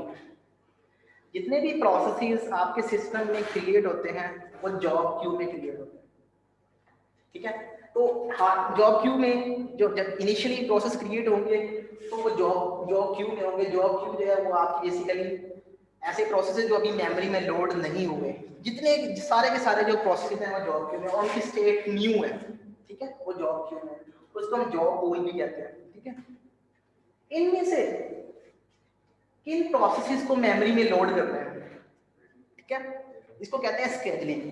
जितने भी प्रोसेसेस आपके सिस्टम में क्रिएट होते हैं वो जॉब क्यू में क्रिएट होते हैं, ठीक है। तो जॉब क्यू में जो जब इनिशियली प्रोसेस क्रिएट होंगे तो वो जॉब क्यू में होंगे। जॉब क्यू जो है वो आपकी बेसिकली ऐसे प्रोसेसेस जो अभी मेमोरी में लोड नहीं हुए, जितने सारे के सारे जो प्रोसेसेस हैं वो जॉब क्यू में, और उनकी स्टेट न्यू है, ठीक है, वो जॉब क्यू में, उसको हम जॉब पूल भी कहते हैं, ठीक है। इनमें से किन प्रोसेसेस को मेमोरी में लोड करना है, ठीक है, इसको कहते हैं स्केड्यूलिंग।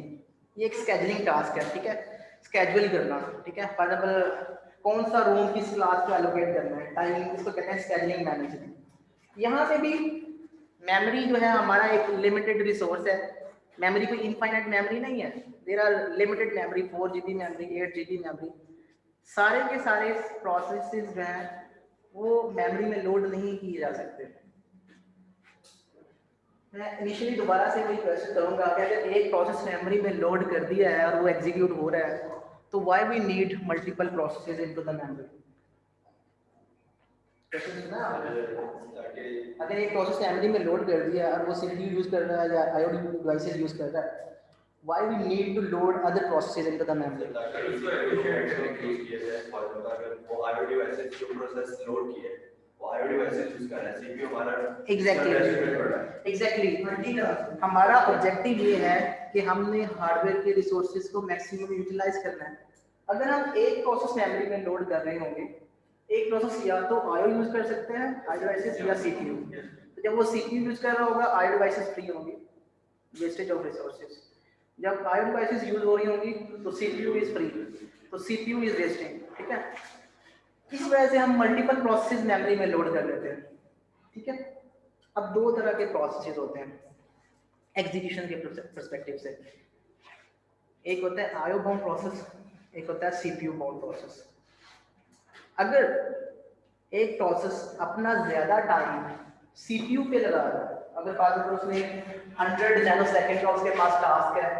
ये एक स्केड्यूलिंग टास्क है, ठीक है, स्केड्यूल करना, ठीक है। फॉर एग्जाम्पल कौन सा रूम किस क्लास को एलोकेट करना है, टाइमिंग, इसको कहते हैं स्केड्यूलिंग मैनेजमेंट। यहाँ पे भी मेमोरी जो है हमारा एक लिमिटेड रिसोर्स है। मेमोरी कोई इनफाइनाइट मेमोरी नहीं है, there are limited memory, 4 GB memory, 8 GB memory. सारे के सारे प्रोसेसेस जो हैं वो मेमोरी में लोड नहीं किए जा सकते। मैं इनिशियली दोबारा से वही क्वेश्चन करूंगा कि अगर एक प्रोसेस मेमोरी में लोड कर दिया है और वो एग्जीक्यूट हो रहा है तो why we need multiple processes into the memory. अगर एक प्रोसेस मेमोरी में लोड कर दिया और वो सीपीयू यूज कर रहा है या आईओ डिवाइसेस यूज कर रहा है, why we need to load other processes into the memory. वो आईओ डिवाइसेस जो प्रोसेस लोड किए वो आईओ डिवाइसेस यूज कर रहा है, सीपीयू हमारा एग्जैक्टली हमारा ऑब्जेक्टिव ये है कि हमने हार्डवेयर के रिसोर्सेज को मैक्सिमम यूटिलाइज करना है। अगर हम एक प्रोसेस मेमोरी में लोड कर रहे होंगे, एक प्रोसेस या तो आईओ यूज कर सकते हैं, आई डिवाइसेस, या सीपीयू। तो जब वो सीपीयू यूज कर रहा होगा आई डिवाइसेस फ्री होंगे, वेस्टेज ऑफ रिसोर्सेज। जब आई डिवाइसेस यूज हो रही होंगी तो सीपीयू इज फ्री, तो सीपीयू इज वेस्टिंग, ठीक है। इस वजह से हम मल्टीपल प्रोसेसेस मेमोरी में लोड कर लेते हैं, ठीक है। अब 2 तरह के प्रोसेसेस होते हैं एग्जीक्यूशन के पर्सपेक्टिव से। एक होता है आईओ बाउंड प्रोसेस, एक होता है सीपीयू बाउंड प्रोसेस। अगर एक प्रोसेस अपना ज्यादा टाइम सीपीयू पे लगा रहा है, अगर बात करें उसने 100 नैनोसेकंड का उसके पास टास्क है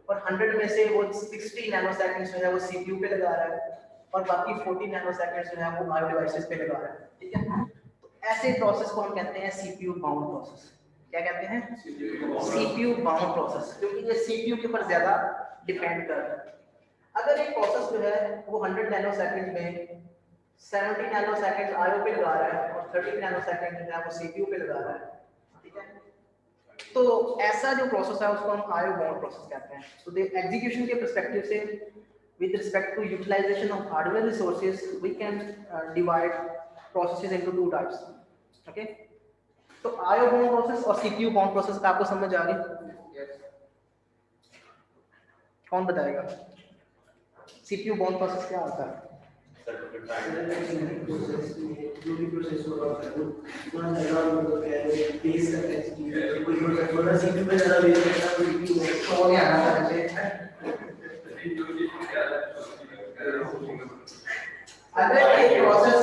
और 100 में से वो 60 नैनोसेकंड जो है वो सीपीयू पे लगा रहा है और बाकी 40 नैनोसेकंड जो है वो आईओ डिवाइसेस पे लगा रहा है, ठीक है। तो ऐसे प्रोसेस को हम कहते हैं सीपीयू बाउंड प्रोसेस। क्या कहते हैं? सीपीयू बाउंड प्रोसेस, क्योंकि ये सीपीयू के ऊपर ज्यादा डिपेंड कर रहा है। अगर एक प्रोसेस जो है वो 100 नैनोसेकंड में 70 नैनोसेकंड आईओ पे लगा रहा है और 30 नैनोसेकंड जो है वो सीपीयू पे लगा रहा है, ठीक है, तो ऐसा जो प्रोसेस है उसको हम आईओ बाउंड प्रोसेस कहते हैं। तो द एग्जीक्यूशन के पर्सपेक्टिव से with respect to utilization of hardware resources we can divide processes into 2 types, okay। तो IO bound process और CPU bound process का आपको समझ आ गई? कौन बताएगा CPU bound process क्या होता है? जो भी प्रोसेस हो रहा है वो ज्यादा मतलब क्या है बेस करता है, कोई प्रोसेस थोड़ा सीपीयू पे ज्यादा बेस करता है, कोई सीपीयू और आना चाहिए। अगर एक प्रोसेस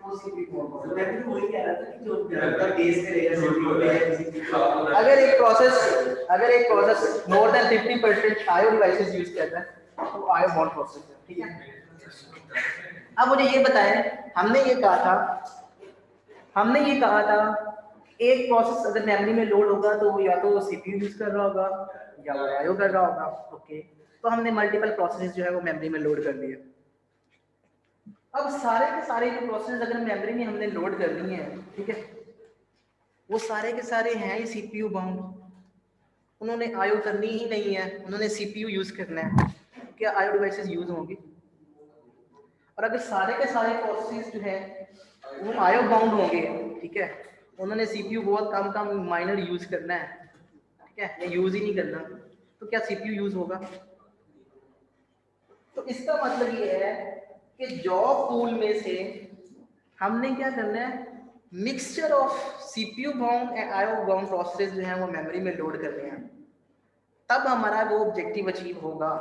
वो CPU बाउंड प्रोसेस। मैं भी वही कह रहा था कि जो ज्यादातर बेस पे रहेगा CPU पे या किसी चीज का अगर एक process more than 50% IO devices use करता है तो IO बाउंड प्रोसेस है, ठीक है। अब मुझे ये बताएं, हमने ये कहा था एक प्रोसेस अगर मेमोरी में लोड होगा तो वो या तो CPU यूज कर रहा होगा या वो IO कर रहा होगा, ओके। तो हमने मल्टीपल प्रोसेसेस जो है वो मेमोरी में लोड कर दिए। अब सारे के सारे जो प्रोसेस अगर मेमोरी में हमने लोड कर दिए हैं, ठीक है, वो सारे के सारे हैं ही CPU बाउंड, उन्होंने IO करनी ही नहीं है, उन्होंने CPU यूज करना है। क्या IO डिवाइसेस यूज होंगी? और अगर सारे के सारे प्रोसेस जो है वो IO बाउंड होंगे, ठीक है, उन्होंने CPU बहुत कम माइनर यूज करना है, ठीक है, या यूज ही नहीं करना, तो क्या CPU यूज होगा? तो इसका मतलब ये है कि जॉब पूल में से हमने क्या करना है, mixture of CPU bound and IO bound process जो है वो मेमोरी में लोड करने हैं, तब हमारा वो ऑब्जेक्टिव अचीव होगा।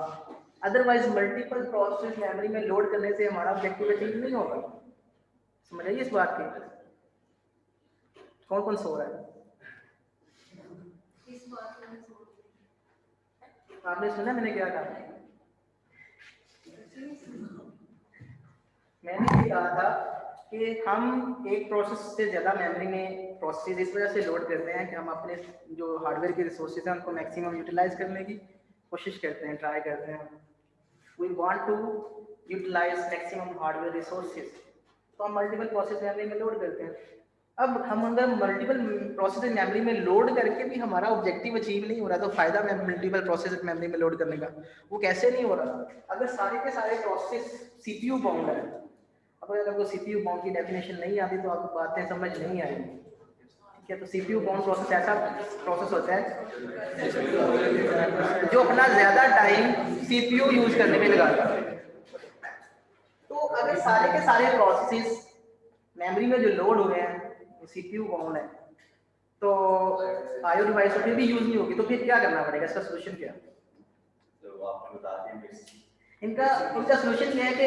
अदरवाइज मल्टीपल प्रोसेस मेमोरी में लोड करने से हमारा ऑब्जेक्टिव अचीव नहीं होगा। समझ आइए इस बात की? कौन कौन सो रहा है? आपने सुना मैंने क्या कहा? मैंने ये कहा था कि हम एक प्रोसेस से ज़्यादा मेमोरी में प्रोसेस इस वजह से लोड करते हैं कि हम अपने जो हार्डवेयर के रिसोर्सेज हैं उनको मैक्सिमम यूटिलाइज करने की कोशिश करते हैं, ट्राई करते हैं। We want to utilize maximum hardware resources, तो हम मल्टीपल प्रोसेस मेमोरी में लोड करते हैं। अब हम अगर मल्टीपल प्रोसेस मेमोरी में लोड करके भी हमारा ऑब्जेक्टिव अचीव नहीं हो रहा, तो फायदा मल्टीपल प्रोसेस मेमोरी में लोड करने का वो कैसे नहीं हो रहा? अगर सारे के सारे प्रोसेस CPU बाउंड है। अब अगर आपको CPU बाउंड की डेफिनेशन नहीं आती तो आपको बातें समझ नहीं आएगी, ठीक है। तो CPU बाउंड प्रोसेस ऐसा प्रोसेस होता है जो अपना ज्यादा टाइम CPU यूज करने में लगाता है। तो अगर सारे के सारे प्रोसेसेस मेमोरी में जो लोड हुए हैं CPU बाउंड है, तो IO डिवाइस फिर भी यूज नहीं होगी, तो फिर क्या करना पड़ेगा? इसका सोल्यूशन क्या है? तो आपने बता दिया इनका सोल्यूशन क्या है कि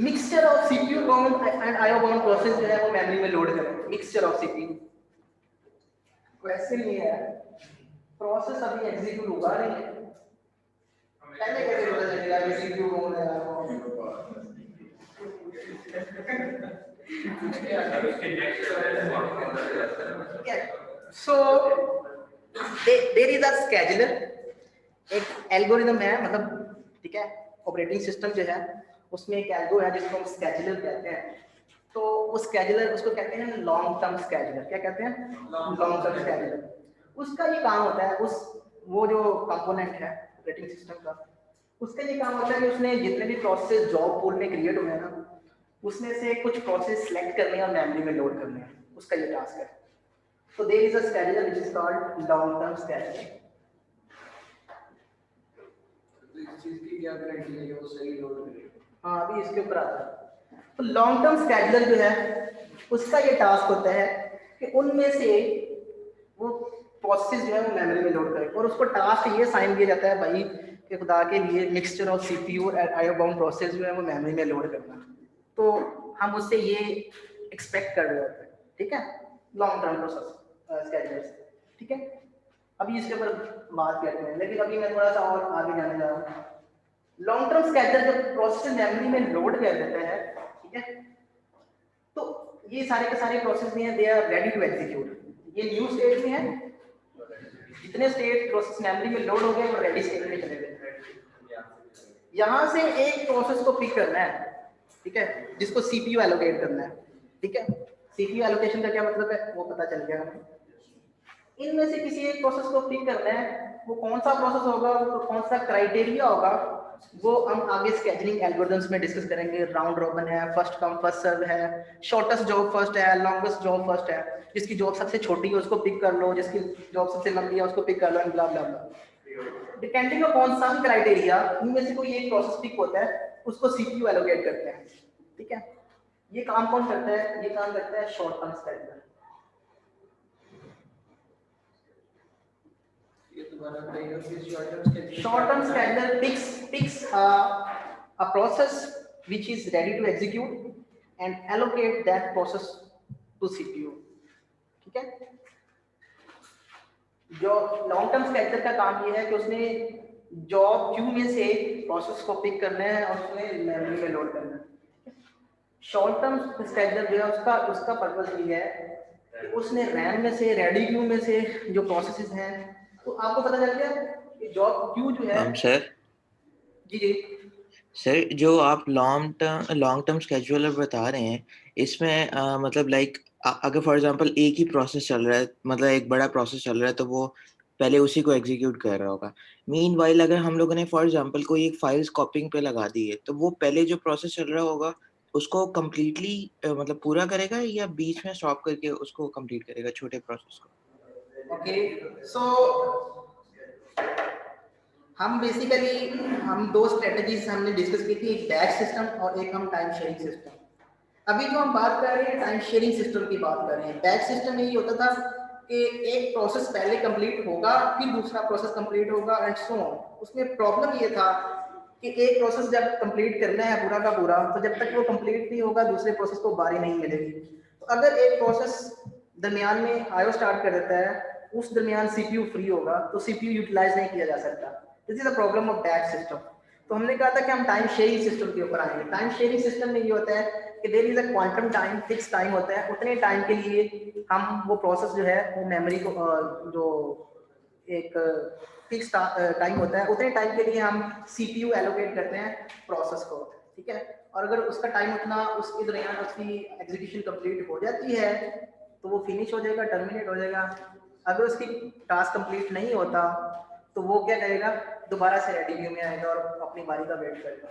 mixture of CPU bound and IO bound process जो है वो मेमोरी में लोड करें। मिक्सचर ऑफ CPU क्वेश्चन ये है, प्रोसेस अभी एग्जीक्यूट होगा नहीं, पहले कैसे पता चलेगा कि CPU बाउंड है so there is a scheduler, एक एल्गोरिदम है, मतलब ठीक है, ऑपरेटिंग सिस्टम जो है उसमें एक एल्गो है जिसको हम स्केड्यूलर कहते हैं। तो वो स्केड्यूलर उसको कहते हैं लॉन्ग टर्म स्केड्यूलर। क्या कहते हैं? Long term scheduler. उसका ये काम होता है, वो जो कंपोनेंट है ऑपरेटिंग सिस्टम का, उसका ये काम होता है कि उसने जितने भी प्रोसेस जॉब पूल में क्रिएट हुए हैं ना, उसमें से कुछ प्रोसेस सेलेक्ट करने हैं और मेमोरी में लोड करने हैं, उसका ये टास्क है। So there is a scheduler which is called long-term scheduler. तो इस चीज की क्या गारंटी है कि वो सही लोड करेगा? हाँ, अभी इसके ऊपर आता है। तो लॉन्ग टर्म स्केड्यूलर जो है उसका ये टास्क होता है कि उनमें से वो प्रोसेस जो है वो मेमोरी में लोड करे, और उसको टास्क ये साइन किया जाता है भाई कि खुदा के लिए मिक्सचर ऑफ CPU और IO बाउंड प्रोसेस जो है वो मेमोरी में लोड करना। तो हम उससे ये एक्सपेक्ट कर रहे होते हैं, ठीक है, लॉन्ग टर्म प्रोसेस स्केड्यूलर से, ठीक है। अभी इसके ऊपर बात करते हैं, लेकिन अभी मैं थोड़ा सा और आगे जाने जा रहा हूँ। लॉन्ग टर्म स्केड्यूलर जब प्रोसेस मेमोरी में लोड कर देता है, ठीक है, तो ये सारे के सारे प्रोसेस में they are ready to execute. ये न्यू स्टेट में है, जितने स्टेट प्रोसेस मेमोरी में लोड हो गए वो रेडी स्टेट में चले गए। यहाँ से एक प्रोसेस को पिक करना है, ठीक है, जिसको CPU एलोकेट करना है, ठीक है। CPU एलोकेशन का क्या मतलब है वो पता चल गया हमें। इनमें से किसी एक प्रोसेस को पिक करना है, वो कौन सा प्रोसेस होगा, वो कौन सा क्राइटेरिया होगा, वो हम आगे स्केड्यूलिंग एल्गोरिथम्स में डिस्कस करेंगे। राउंड रॉबिन है, फर्स्ट कम फर्स्ट सर्व है, शॉर्टेस्ट जॉब फर्स्ट है, लॉन्गेस्ट जॉब फर्स्ट है, जिसकी जॉब सबसे छोटी है उसको पिक कर लो, जिसकी जॉब सबसे लंबी है उसको पिक कर लो, ब्ला ब्ला ब्ला। डिपेंडिंग ऑन कौन सा भी क्राइटेरिया, इनमें से कोई एक प्रोसेस पिक होता है, उसको CPU एलोकेट करते हैं, ठीक है। ये काम कौन करता है? ये काम करता है short term scheduler. Short term scheduler picks a process which is ready to execute and allocate that process to CPU. ठीक है, जो लॉन्ग टर्म स्केड्यूलर का काम ये है कि उसने जॉब क्यू में से प्रोसेस को पिक करना है और उसमें मेमोरी में लोड करना है। शॉर्ट टर्म स्केड्यूलर जो है उसका पर्पस ये है कि उसने रैम में से रेडी क्यू में से जो प्रोसेसेस हैं, तो आपको पता चल गया कि जॉब क्यू जो है सर जी जी सर जो आप लॉन्ग टर्म स्केड्यूलर बता रहे हैं इसमें मतलब लाइक अगर फॉर एग्जांपल एक ही प्रोसेस चल रहा है, मतलब एक बड़ा प्रोसेस चल रहा है, तो वो पहले उसी को एग्जीक्यूट कर रहा होगा। मीनवाइल अगर हम लोगों ने फॉर एग्जांपल कोई एक फाइल्स कॉपिंग पे लगा दी है, तो वो पहले जो प्रोसेस चल रहा होगा उसको कंप्लीटली मतलब पूरा करेगा या बीच में स्टॉप करके उसको कंप्लीट करेगा छोटे प्रोसेस को? ओके, सो हम बेसिकली दो स्ट्रेटजीज हमने डिस्कस की थी, एक बैच सिस्टम और एक हम टाइम शेयरिंग सिस्टम। अभी जो हम बात कर रहे हैं टाइम शेयरिंग सिस्टम की बात कर रहे हैं। बैच सिस्टम में ये होता था कि एक प्रोसेस पहले कंप्लीट होगा फिर दूसरा प्रोसेस कंप्लीट होगा एंड सो ऑन। उसमें प्रॉब्लम ये था कि एक प्रोसेस जब कंप्लीट करना है पूरा का पूरा, तो जब तक वो कंप्लीट नहीं होगा दूसरे प्रोसेस को बारी नहीं मिलेगी। तो अगर एक प्रोसेस दरमियान में आयो स्टार्ट कर देता है, उस दरमियान सीपीयू फ्री होगा तो सीपीयू यूटिलाइज नहीं किया जा सकता। This is the problem of batch system. तो हमने कहा था कि हम टाइम शेयरिंग सिस्टम के ऊपर आएंगे। टाइम शेयरिंग सिस्टम में ये होता है कि there is a quantum time, fix time होता है, उतने टाइम के लिए हम वो प्रोसेस जो है वो मेमोरी को जो एक फिक्स टाइम होता है उतने टाइम के लिए हम सीपीयू एलोकेट करते हैं प्रोसेस को, ठीक है। और अगर उसका टाइम उतना उसके दरमियान उसकी एग्जीक्यूशन कंप्लीट हो जाती है तो वो फिनिश हो जाएगा, टर्मिनेट हो जाएगा। अगर उसकी टास्क कंप्लीट नहीं होता तो वो क्या करेगा, दोबारा से रेडी क्यू में आएगा और अपनी बारी का वेट करेगा।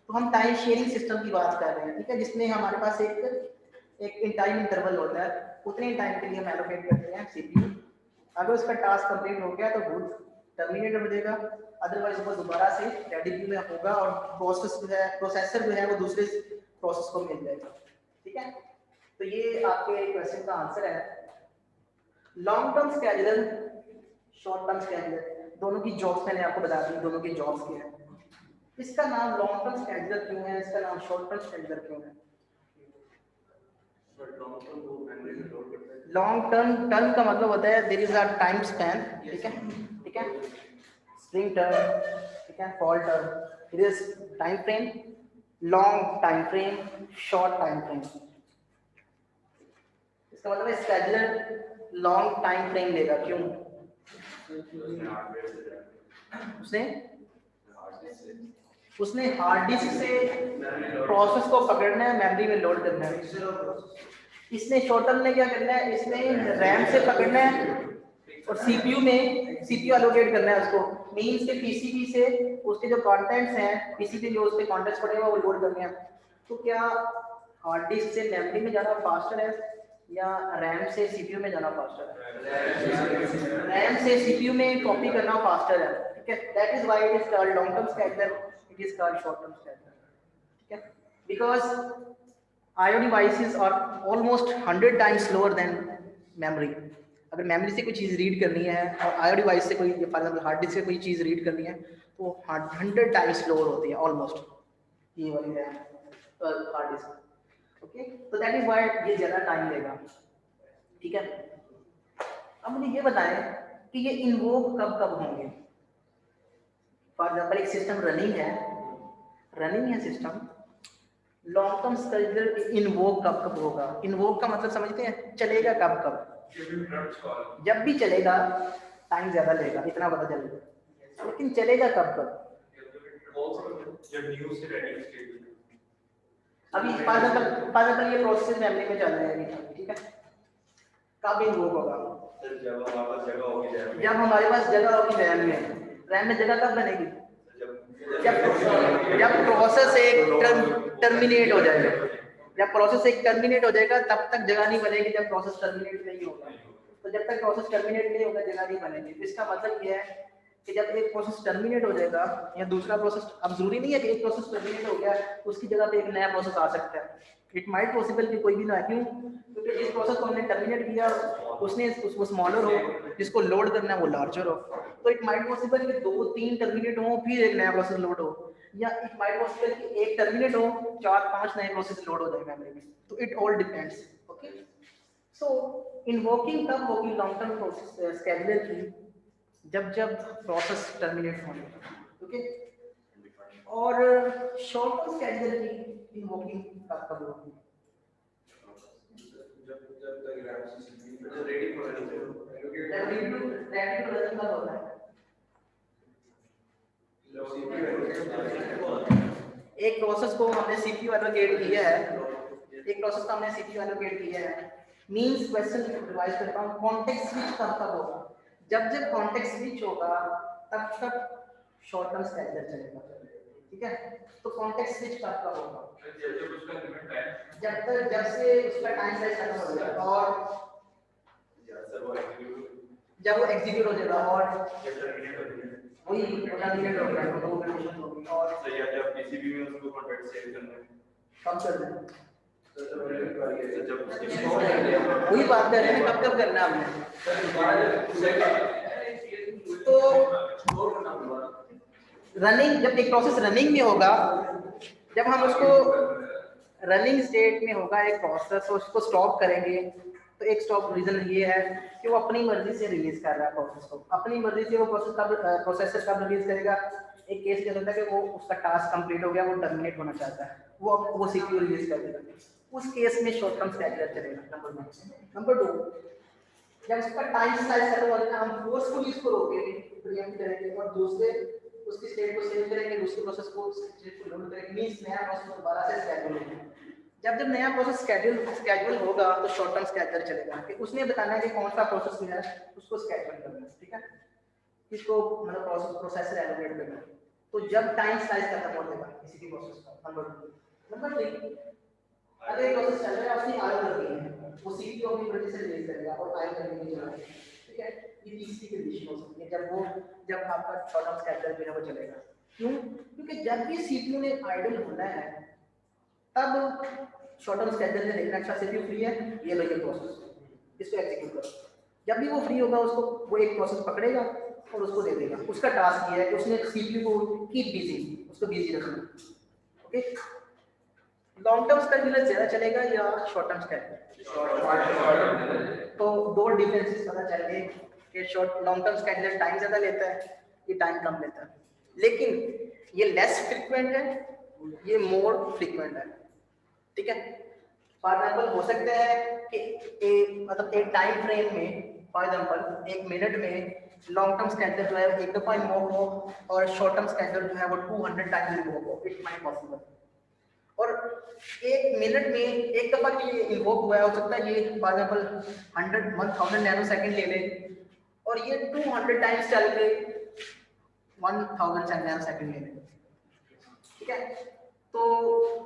तो हम टाइम शेयरिंग सिस्टम की बात कर रहे हैं, ठीक है, जिसमें हमारे पास एक टाइम इंटरवल होता है, उतने टाइम के लिए हम एलोकेट करते हैं सीपीयू। अगर उसका टास्क कंप्लीट हो गया तो वो टर्मिनेट हो जाएगा, अदरवाइज वो दोबारा से रेडी क्यू में होगा और प्रोसेसर जो है वो दूसरे प्रोसेस को मिल जाएगा, ठीक है। तो ये आपके क्वेश्चन का आंसर है। Long term scheduler, short term scheduler, दोनों की जॉब्स मैंने आपको बता दी, दोनों की जॉब्स क्या है। इसका नाम लॉन्ग टर्म स्केड्यूलर क्यों है, इसका नाम शॉर्ट टर्म स्केड्यूलर क्यों है? लॉन्ग टर्म का मतलब होता है there is a time span, ठीक है, ठीक है, स्प्रिंग टर्म, ठीक है, fall term, there is time frame, long time frame, short time frame. इसका मतलब है स्केड्यूलर लॉन्ग टाइम फ्रेम लेगा, क्यों? उसने हार्ड डिस्क से प्रोसेस को पकड़ना है, मेमोरी में लोड करना है। इसने शॉर्ट टर्म ने क्या करना है, इसने रैम से पकड़ना है और सीपीयू एलोकेट करना है उसको, मींस के पीसीबी से उसके जो कंटेंट्स हैं, पीसीबी जो उसके कंटेंट्स पड़े हुए वो लोड करने हैं। तो क्या हार्ड डिस्क से मेमोरी में जाना फास्टर है या रैम से सीपीयू में जाना फास्टर है? रैम से सीपीयू में कॉपी करना फास्टर है, ठीक है। That is why it is called long term scheduler, it is called short term scheduler, ठीक है, because IO devices are almost 100 times slower than memory. अगर मेमोरी से कोई चीज़ रीड करनी है और IO डिवाइस से कोई, फॉर एग्जांपल हार्ड डिस्क से कोई चीज़ रीड करनी है तो 100 टाइम्स स्लोअर होती है ऑलमोस्ट, ये वाली है हार्ड डिस्क, ओके। तो दैट इज व्हाई ये ज़्यादा टाइम लेगा, ठीक है। अब मुझे ये बताएं कि ये इन्वोक कब कब होंगे। फॉर एग्जांपल एक सिस्टम रनिंग है system, long term scheduler invoke कब कब होगा? इन्वोक का मतलब समझते हैं, चलेगा कब कब? जब भी चलेगा टाइम ज्यादा लेगा, इतना पता चलेगा, लेकिन चलेगा कब कब? अभी फॉर एग्जांपल ये प्रोसेस मेमोरी में चल रहा है, ठीक है, कब इन्वोक होगा? जब हमारे पास जगह होगी रैम में जगह कब बनेगी? जब प्रोसेस एक टर्मिनेट हो जाएगा, जब प्रोसेस एक टर्मिनेट हो जाएगा तब तक जगह नहीं बनेगी, जब प्रोसेस टर्मिनेट नहीं होगा। तो जब तक प्रोसेस टर्मिनेट नहीं होगा जगह नहीं बनेगी। इसका मतलब ये है कि जब एक प्रोसेस टर्मिनेट हो जाएगा या दूसरा प्रोसेस, अब जरूरी नहीं है कि एक प्रोसेस टर्मिनेट हो गया उसकी जगह पे एक नया प्रोसेस आ सकता है, इट माइट पॉसिबल कि कोई भी ना, क्यों? क्योंकि जिस प्रोसेस को हमने टर्मिनेट किया उसने वो स्मॉलर हो, जिसको लोड करना है वो लार्जर हो। तो इट माइट पॉसिबल कि 2-3 टर्मिनेट हो फिर एक नया प्रोसेस लोड हो, या इट माइट पॉसिबल कि एक टर्मिनेट हो, 4-5 नए प्रोसेस लोड हो जाए मेमोरी में, तो it all depends. Okay, so invoking तब होगी लॉन्ग टर्म प्रोसेस स्केड्यूलर की जब प्रोसेस टर्मिनेट होने, ओके। और शॉर्ट टर्म स्केड्यूलर की इन्वोकिंग कब होगी? जब तक ready for ready to run कब होता है? एक प्रोसेस को हमने सीपीयू एलोकेट किया है, मींस क्वेश्चन रिवाइज करता हूं, कॉन्टेक्स्ट स्विच कब होगा? जब कॉन्टेक्स्ट स्विच होगा तब शॉर्ट टर्म स्केड्यूलर चलेगा, ठीक है। तो कॉन्टेक्स्ट स्विच कब होगा? जब से उसका टाइम स्लाइस खत्म हो जाएगा और जब वो एग्जीक्यूट हो जाएगा और वही टर्मिनेट हो गया तो वो कंडीशन होगी। और तो या जब पीसीबी में उसको कॉन्ट्रैक्ट सेव करना है, कब करना है? जब वही बात कर रहे हैं, कब करना है हमने। तो रनिंग, जब एक प्रोसेस रनिंग में होगा, जब हम उसको रनिंग स्टेट में होगा एक प्रोसेस, उसको स्टॉप करेंगे तो एक स्टॉप रीजन ये है कि वो अपनी मर्जी से रिलीज कर रहा है प्रोसेस को, अपनी मर्जी से वो प्रोसेसर कब रिलीज करेगा। एक केस क्या होता है कि वो उसका टास्क कंप्लीट हो गया, वो टर्मिनेट होना चाहता है, वो सीपीयू रिलीज कर देगा, उस केस में शॉर्ट टर्म स्केड्यूलर चलेगा। नंबर 2, जब उसका टाइम स्लाइस खत्म हो जाएगा, हम फोर्सफुली इसको रोकेंगे, प्रीएम्प्ट करेंगे और दूसरे उसकी स्टेट को सेव करेंगे, दूसरे प्रोसेस को लोड करेंगे, मींस नया प्रोसेस दोबारा से शेड्यूल होगा। जब नया प्रोसेस शेड्यूल होगा तो शॉर्ट टर्म स्केड्यूलर चलेगा कि उसने बताना है कि कौन सा प्रोसेस में है, उसको शेड्यूल करना है, ठीक है, इसको मतलब प्रोसेसर एलोकेट करना है। तो जब टाइम स्लाइस खत्म हो जाएगा किसी भी प्रोसेस का। नंबर 3, अगर एक प्रोसेस चल रहा है, उसने आईओ कर दी है, वो सीपीयू अपनी मर्जी से रिलीज करेगा और आईओ करने के लिए, ठीक है, ये तीसरी कंडीशन हो सकती है जब आपका शॉर्ट टर्म स्केड्यूलर जो है वो चलेगा। क्यों? क्योंकि जब भी सीपीयू ने आइडल होना है तब शॉर्ट टर्म स्केड्यूलर ने देखना, अच्छा सीपीयू फ्री है, ये लो ये प्रोसेस, इसको एग्जीक्यूट करो। जब भी वो फ्री होगा उसको वो एक प्रोसेस पकड़ेगा और उसको दे देगा, उसका टास्क ये है कि उसने सीपीयू को कीप बिजी, उसको बिजी रखना, ओके। लॉन्ग टर्म स्केड्यूलर ज्यादा चलेगा या शॉर्ट टर्म स्केड्यूलर? तो दो डिफरेंसेस पता चल गए कि लॉन्ग टर्म स्केड्यूलर टाइम ज्यादा लेता है, ये टाइम कम लेता है, लेकिन ये लेस फ्रीक्वेंट है, ये मोर फ्रीक्वेंट है, ठीक है। फॉर एग्जांपल हो सकता है कि एक टाइम फ्रेम में, फॉर एग्जांपल 1 मिनट में लॉन्ग टर्म स्केड्यूलर जो है एक दफा इन्वोक हो और शॉर्ट टर्म स्केड्यूलर जो है वो 200 टाइम्स इन्वोक हो, इट माइट पॉसिबल। और 1 मिनट में एक दफा के लिए इन्वोक हुआ है, हो सकता है ये फॉर एग्जांपल 1000 नैनो सेकंड ले ले और ये 200 टाइम्स चल के 1000 नैनो सेकंड ले ले, ठीक है। तो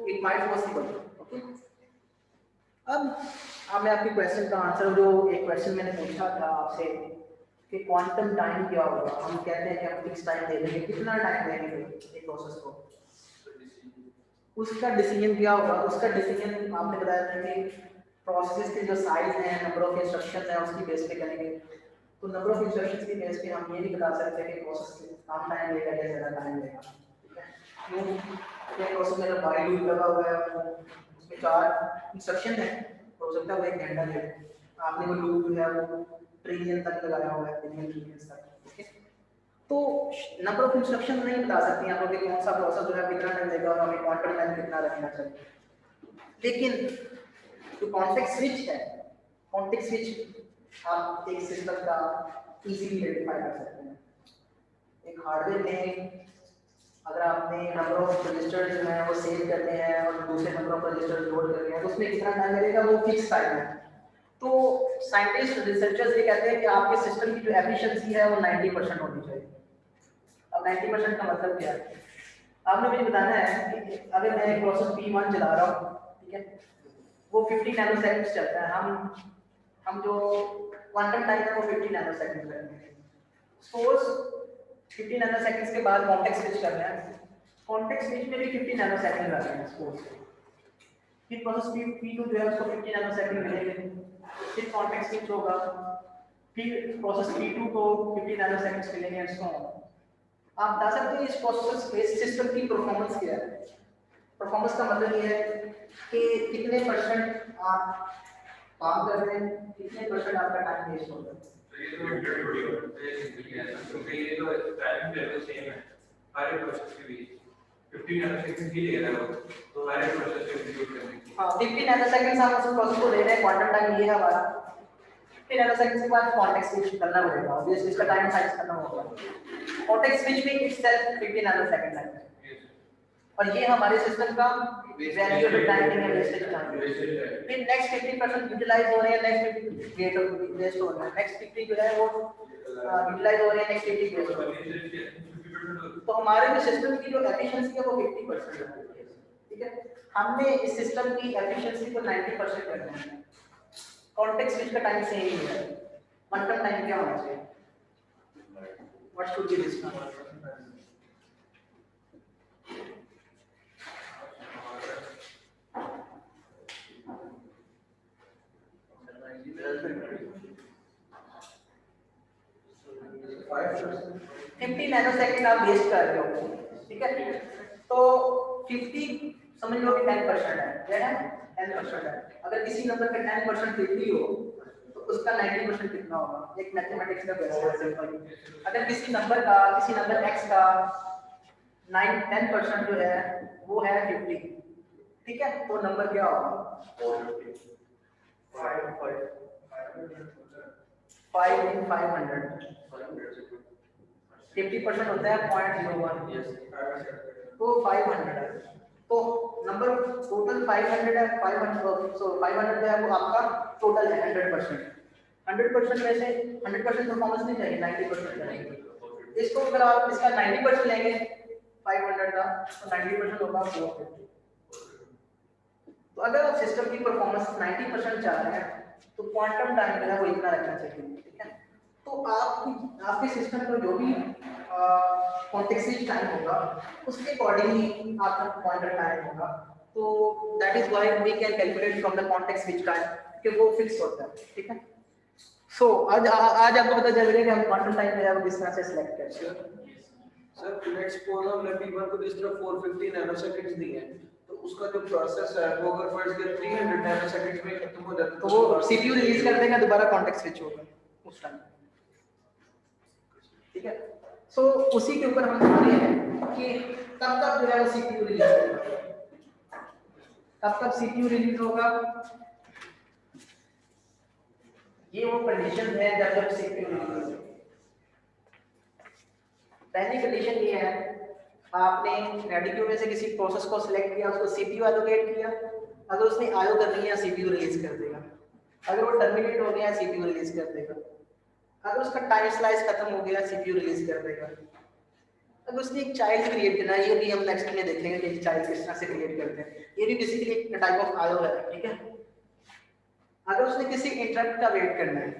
इट माइट पॉसिबल, ओके। अब मैं आपके क्वेश्चन का आंसर, जो एक क्वेश्चन मैंने पूछा था आपसे कि क्वांटम टाइम क्या होगा, हम कहते हैं कि हम फिक्स टाइम दे देंगे, कितना टाइम देंगे एक प्रोसेस को, उसका डिसीजन क्या होगा? उसका डिसीजन आपने बताया था कि प्रोसेस के जो साइज है, नंबर ऑफ इंस्ट्रक्शंस है, उसकी बेस पे करेंगे। तो नंबर ऑफ इंस्ट्रक्शंस की बेस पे हम ये नहीं बता सकते कि प्रोसेस कम टाइम लेगा या ज़्यादा टाइम लेगा, ठीक है। क्यों? ये प्रोसेस में वाइल लूप लगा हुआ है, उसमें 4 इंस्ट्रक्शन है, हो सकता है वो 1 घंटा ले, आपने वो लूप जो है वो ट्रिलियन तक लगाया हुआ है, ट्रिलियन तक, ठीक है। तो नंबर ऑफ इंस्ट्रक्शन नहीं बता सकते हैं आप लोग कि कौन सा प्रोसेस जो है कितना टाइम लेगा और हमें क्वांटम टाइम कितना रखना चाहिए। लेकिन जो कॉन्टेक्स्ट स्विच है, कॉन्टेक्स्ट स्विच आप एक सिस्टम का इजीली आइडेंटिफाई कर सकते हैं। एक हार्डवेयर में अगर आपने नंबर ऑफ रजिस्टर जो है वो सेव करने हैं और दूसरे नंबर ऑफ रजिस्टर लोड करने हैं तो उसमें कितना टाइम लगेगा, वो फिक्स टाइम है। तो साइंटिस्ट रिसर्चर्स ये कहते हैं कि आपके सिस्टम की जो एफिशिएंसी है वो 90% होनी चाहिए। अब 90% का मतलब क्या है? आपने मुझे बताना है कि अगर मैं एक प्रोसेस P1 चला रहा हूँ, ठीक है, वो 50 नैनो सेकंड्स चलता है, हम जो क्वांटम टाइम है वो 50 नैनो सेकंड करेंगे। सपोज 50 नैनो सेकंड्स के बाद कॉन्टेक्स्ट स्विच करना है, कॉन्टेक्स्ट स्विच में भी 50 नैनो सेकंड लगते हैं सपोज। फिर प्रोसेस P2 जो है उसको 50 नैनो सेकंड मिलेंगे, फिर कॉन्टेक्स्ट स्विच होगा, फिर प्रोसेस P2 को 50 नैनो सेकंड्स मिलेंगे एंड सो ऑन। आप बता सकते हैं इस प्रोसेस इस सिस्टम की परफॉर्मेंस क्या है? परफॉर्मेंस का मतलब ये है कि कितने परसेंट आप काम कर रहे हैं, कितने परसेंट आपका टाइम वेस्ट हो रहा है। तो ये तो थोड़ी होती है क्योंकि ये तो टाइम लेवल सेम है हर एक प्रोसेस के बीच 15 नैनोसेकंड ही ले रहा है तो हर एक प्रोसेस को एग्जीक्यूट करने के हाँ 50 नैनोसेकंड हम उस प्रोसेस को ले रहे हैं, क्वांटम टाइम ये है हमारा 50 नैनोसेकंड के बाद कॉन्टेक्स्ट स्विच करना पड़ेगा, ऑब्वियसली इसका टाइम साइज खत्म होगा। कॉन्टेक्स्ट स्विच भी इटसेल्फ 50 नैनोसेकंड है और ये हमारे सिस्टम का वैल्यूएबल टाइमिंग है, वेस्टेज टाइम। फिर नेक्स्ट 50% यूटिलाइज हो रहे हैं, नेक्स्ट 50 वेस्ट हो रहा है, नेक्स्ट 50 जो है वो यूटिलाइज हो रहे हैं, नेक्स्ट 80 वेस्ट हो रहे हैं। तो हमारे जो सिस्टम की जो एफिशिएंसी है वो 50% है, ठीक है। हमने इस सिस्टम की एफिशिएंसी को 90% करना है। कॉन्टेक्स्ट स्विच का टाइम सेम ही है, क्वांटम टाइम क्या होना चाहिए? What should be this number? Fifty nanosecond आप वेस्ट कर रहे हो, ठीक है। तो 50 समझ लो कि 10% है, क्या है 10% है। अगर किसी नंबर पे 10% 50 हो तो उसका 90% कितना होगा? एक मैथमेटिक्स का क्वेश्चन है सिंपल। अगर किसी नंबर x का 10% जो है वो है 50, ठीक है, तो नंबर क्या होगा? 5 in 500 50% होता है 0.01, तो 500 है। तो नंबर टोटल 500 है, 500 सो 500 जो है वो आपका टोटल है 100%। 100% में से 100% परफॉर्मेंस नहीं चाहिए, 90% चाहिए। इसको अगर आप इसका 90% लेंगे 500 का तो 90% होगा 450। तो अगर आप सिस्टम की परफॉर्मेंस 90% चाह रहे हैं तो क्वांटम टाइम जो है वो इतना रखना चाहिए, ठीक है। तो आपके सिस्टम का जो भी कॉन्टेक्स्ट स्विच टाइम होगा उसके अकॉर्डिंगली आपका क्वांटम टाइम होगा। तो that is why we can calculate from the context switch time कि वो फिक्स होता है, ठीक है। सो आज आपको पता चल गया कि हम क्वांटम टाइम जो है वो किस तरह से सिलेक्ट करते हैं। सर लेट्स सपोज हमने P1 को इस तरह 450 नैनोसेकंड्स दिए हैं, तो उसका जो प्रोसेस है वो अगर फर्स्ट के 300 नैनोसेकंड्स में खत्म हो जाता तो वो सीपीयू रिलीज कर देगा, दोबारा कॉन्टेक्स्ट स्विच होगा उस टाइम, ठीक है। सो उसी के ऊपर हम बता रहे हैं कि कब तक जो है वो सीपीयू रिलीज होगा, कब तक सीपीयू रिलीज होगा। ये वो कंडीशन है जब सीपीयू रिलीज होगा। पहली कंडीशन ये है, आपने रेडिक्यू में से किसी प्रोसेस को सिलेक्ट किया, उसको सीपीयू एलोकेट किया, अगर उसने आईओ करनी है सीपीयू रिलीज कर देगा, अगर वो टर्मिनेट हो गया सीपीयू रिलीज कर देगा, अगर उसका टाइम स्लाइस खत्म हो गया सीपीयू रिलीज कर देगा, अगर उसने एक चाइल्ड क्रिएट करना है, ये भी हम नेक्स्ट में देखेंगे कि चाइल्ड किस तरह से क्रिएट करते हैं, ये भी बेसिकली एक टाइप ऑफ आईओ है, ठीक है। अगर उसने किसी इंटरप्ट का वेट करना है,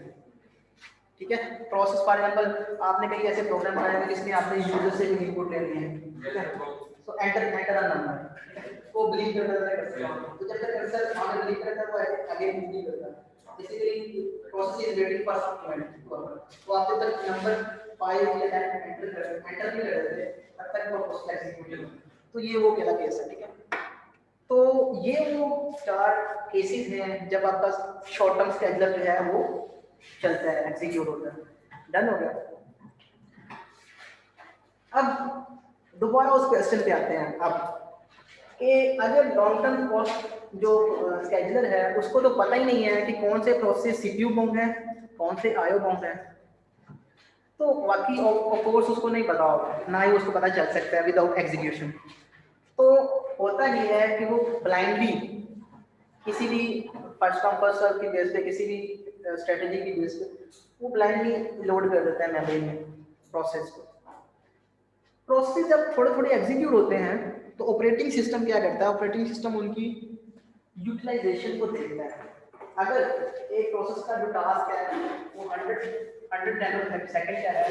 ठीक है, प्रोसेस फॉर एग्जांपल आपने कई ऐसे प्रोग्राम बनाए हैं जिसमें आपने यूजर से भी इनपुट ले लिए हैं, ठीक है। सो एंटर अ नंबर, वो बिलीव करता है, तो जब तक कर्सर आगे बिलीव करता है वो आगे मूव नहीं करता। Basically process is waiting for some, तो आप जब तक नंबर 5 या 10 एंटर नहीं कर देते तब तक वो प्रोसेस एग्जीक्यूट नहीं होता। तो ये वो पहला केस है, ठीक है। तो ये वो 4 केसेस हैं जब आपका शॉर्ट टर्म स्केड्यूलर जो है वो चलता है, एग्जीक्यूट होता है। डन हो गया। अब दोबारा उस क्वेश्चन पे आते हैं अब कि अगर लॉन्ग टर्म कॉस्ट जो स्केड्यूलर है उसको तो पता ही नहीं है कि कौन से प्रोसेस सीपीयू बाउंड है, कौन से आईओ बाउंड है, तो बाकी ऑफ कोर्स उसको नहीं पता होगा, ना ही उसको पता चल सकता है विदाउट एग्जीक्यूशन। तो होता ही है कि वो ब्लाइंडली किसी भी फर्स्ट कम फर्स्ट सर्व की बेस पे, किसी भी स्ट्रेटजी की बेस पे वो ब्लाइंडली लोड कर देता है मेमोरी में प्रोसेस को। प्रोसेस जब थोड़े थोड़े एग्जीक्यूट होते हैं तो ऑपरेटिंग सिस्टम क्या करता है, ऑपरेटिंग सिस्टम उनकी यूटिलाइजेशन को देखता है। अगर एक प्रोसेस का जो टास्क है वो 100 नैनोसेकंड का है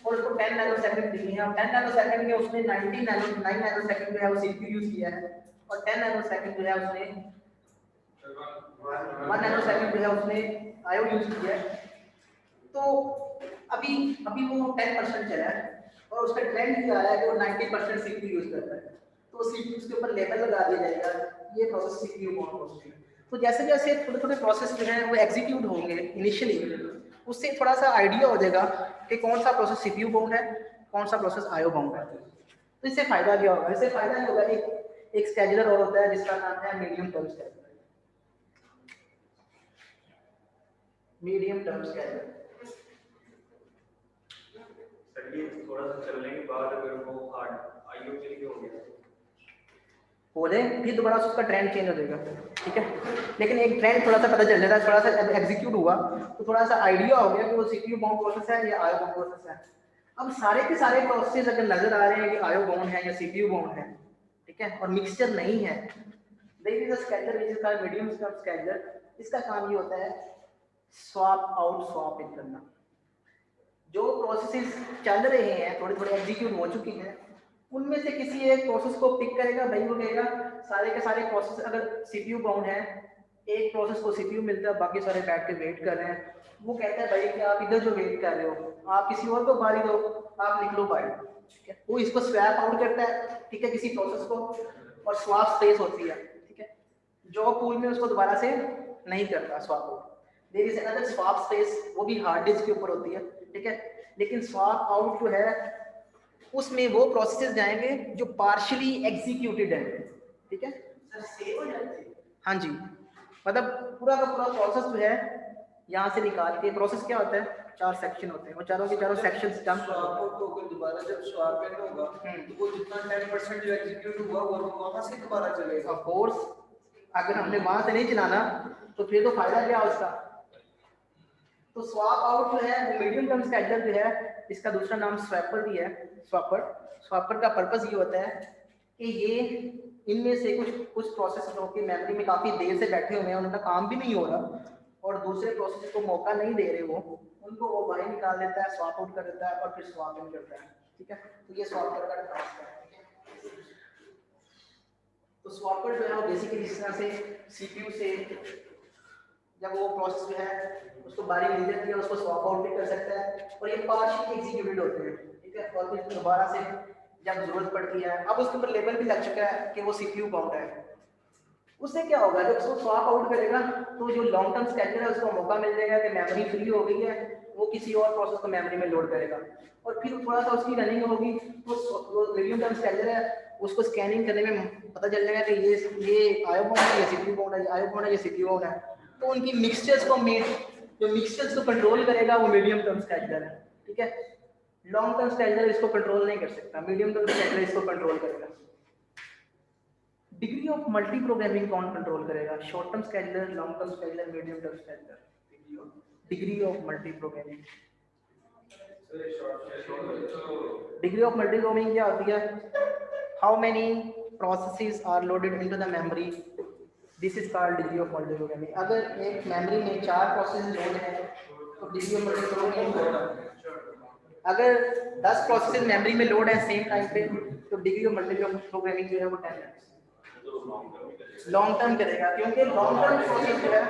और उसको 10 नैनोसेकंड दिए हैं और 10 नैनोसेकंड में उसने 9 नैनोसेकंड जो है वो सीपीयू यूज किया है और 10 नैनोसेकंड जो है उसने 1 नैनोसेकंड जो है उसने आईओ यूज किया है, तो अभी वो 10% चला है और उसका ट्रेंड क्या आया कि वो 90% सीपीयू यूज करता है, तो सीपीयू के ऊपर लेबल लगा दिया जाएगा ये प्रोसेस सीपीयू बाउंड प्रोसेस है। तो जैसे जैसे थोड़े थोड़े प्रोसेस जो है वो एग्जीक्यूट होंगे इनिशियली, उससे थोड़ा सा आइडिया हो जाएगा कि कौन सा प्रोसेस सीपीयू बाउंड है, कौन सा प्रोसेस आईओ बाउंड है। तो इससे फायदा क्या होगा? इससे फायदा ये होगा एक स्केड्यूलर और होता है जिसका नाम है medium term scheduler. Medium term scheduler sir ये थोड़ा सा चलने के बाद अगर वो हार्ड आईओ के लिए हो गया हो जाए फिर दोबारा उसका ट्रेंड चेंज हो जाएगा, ठीक है। लेकिन एक ट्रेंड थोड़ा सा पता चल जाता है, थोड़ा सा एग्जीक्यूट हुआ तो थोड़ा सा आइडिया हो गया कि वो सीपीयू बाउंड प्रोसेस है या आईओ बाउंड प्रोसेस है। अब सारे के सारे प्रोसेस अगर नजर आ रहे हैं कि आईओ बाउंड है या सीपीयू बाउंड है, ठीक है, और मिक्सचर नहीं है, there is a scheduler which is called medium term scheduler. इसका काम ये होता है स्वैप आउट स्वैप इन करना। जो प्रोसेसेस चल रहे हैं थोड़े थोड़े एग्जीक्यूट हो चुके हैं, उनमें से किसी एक प्रोसेस को पिक करेगा, भाई वो कहेगा सारे के सारे प्रोसेस अगर सीपीयू बाउंड है, एक प्रोसेस को सीपीयू मिलता है, बाकी सारे बैठ के वेट कर रहे हैं, वो कहता है भाई कि आप इधर जो वेट कर रहे हो आप किसी और को बारी दो, आप निकलो बाहर, ठीक है। वो इसको स्वैप आउट करता है, ठीक है, किसी प्रोसेस को, और स्वैप स्पेस होती है, ठीक है, जॉब पूल में उसको दोबारा से नहीं करता swap out. There is another swap space, वो भी हार्ड डिस्क के ऊपर होती है, ठीक है। लेकिन स्वैप आउट जो है उसमें वो प्रोसेसेस जाएंगे जो पार्शियली एग्जीक्यूटेड है, ठीक है। सर सेव हो जाते हैं। हाँ जी, मतलब पूरा का पूरा प्रोसेस जो है यहाँ से निकाल के, प्रोसेस क्या होता है, 4 सेक्शन होते हैं, वो चारों के चारों सेक्शंस डंप कर दो। स्वैप टोकन दोबारा जब स्वैप इन होगा तो वो जितना 10% जो एग्जीक्यूट हुआ वो वहां से दोबारा चलेगा। ऑफ कोर्स अगर हमने वहां से नहीं चलाना तो फिर तो फायदा क्या उसका। तो स्वैप आउट जो है वो मीडियम टर्म स्केड्यूलर जो है, इसका दूसरा नाम स्वैपर भी है, स्वैपर। स्वैपर का पर्पस ये होता है कि ये इनमें से कुछ प्रोसेस जो कि मेमोरी में काफी देर से बैठे हुए हैं, उनका काम भी नहीं हो रहा और दूसरे प्रोसेस को मौका नहीं दे रहे, वो उनको वो बाहर निकाल देता है, स्वैप आउट कर देता है और फिर स्वैप इन करता है, ठीक है। तो ये स्वैपर का टास्क है, ठीक है। तो स्वैपर जो है वो बेसिकली इस तरह से सीपीयू से जब वो प्रोसेस जो है उसको बारी मिल जाती है, उसको स्वैप आउट भी कर सकता है और ये पार्शियली एग्जीक्यूटेड होते हैं, ठीक है। और फिर दोबारा से जब जरूरत पड़ती है, अब उसके ऊपर लेबल भी लग चुका है कि वो सीपीयू बाउंड है, उससे क्या होगा जब उसको स्वैप आउट करेगा तो जो लॉन्ग टर्म स्केड्यूलर है उसको मौका मिल जाएगा कि मेमोरी फ्री हो गई है, वो किसी और प्रोसेस को मेमोरी में लोड करेगा और फिर थोड़ा सा उसकी रनिंग होगी तो मीडियम टर्म स्केड्यूलर है उसको स्कैनिंग करने में पता चल जाएगा कि ये आईओ बाउंड है, ये सीपीयू बाउंड है, आईओ बाउंड है, ये सीपीयू बाउंड है। तो उनकी मिक्सचर्स को जो मिक्सचर्स को कंट्रोल करेगा वो मीडियम टर्म स्केड्यूलर है, ठीक है। लॉन्ग टर्म स्केड्यूलर इसको कंट्रोल नहीं कर सकता, मीडियम टर्म स्केड्यूलर इसको कंट्रोल करेगा। डिग्री ऑफ मल्टी प्रोग्रामिंग कौन कंट्रोल करेगा? Short term scheduler, long term scheduler, medium term scheduler. Degree of multi programming, degree of multi programming क्या होती है? How many processes are loaded into the memory, this is called degree of multi programming. अगर एक मेमोरी में 4 प्रोसेस लोड है तो डिग्री ऑफ मल्टी प्रोग्रामिंग। अगर 10 प्रोसेस मेमोरी में लोड है सेम टाइम पे तो डिग्री ऑफ मल्टी प्रोग्रामिंग जो है वो 10 है। लॉन्ग टर्म करेगा क्योंकि लॉन्ग टर्म प्रोसेस जो है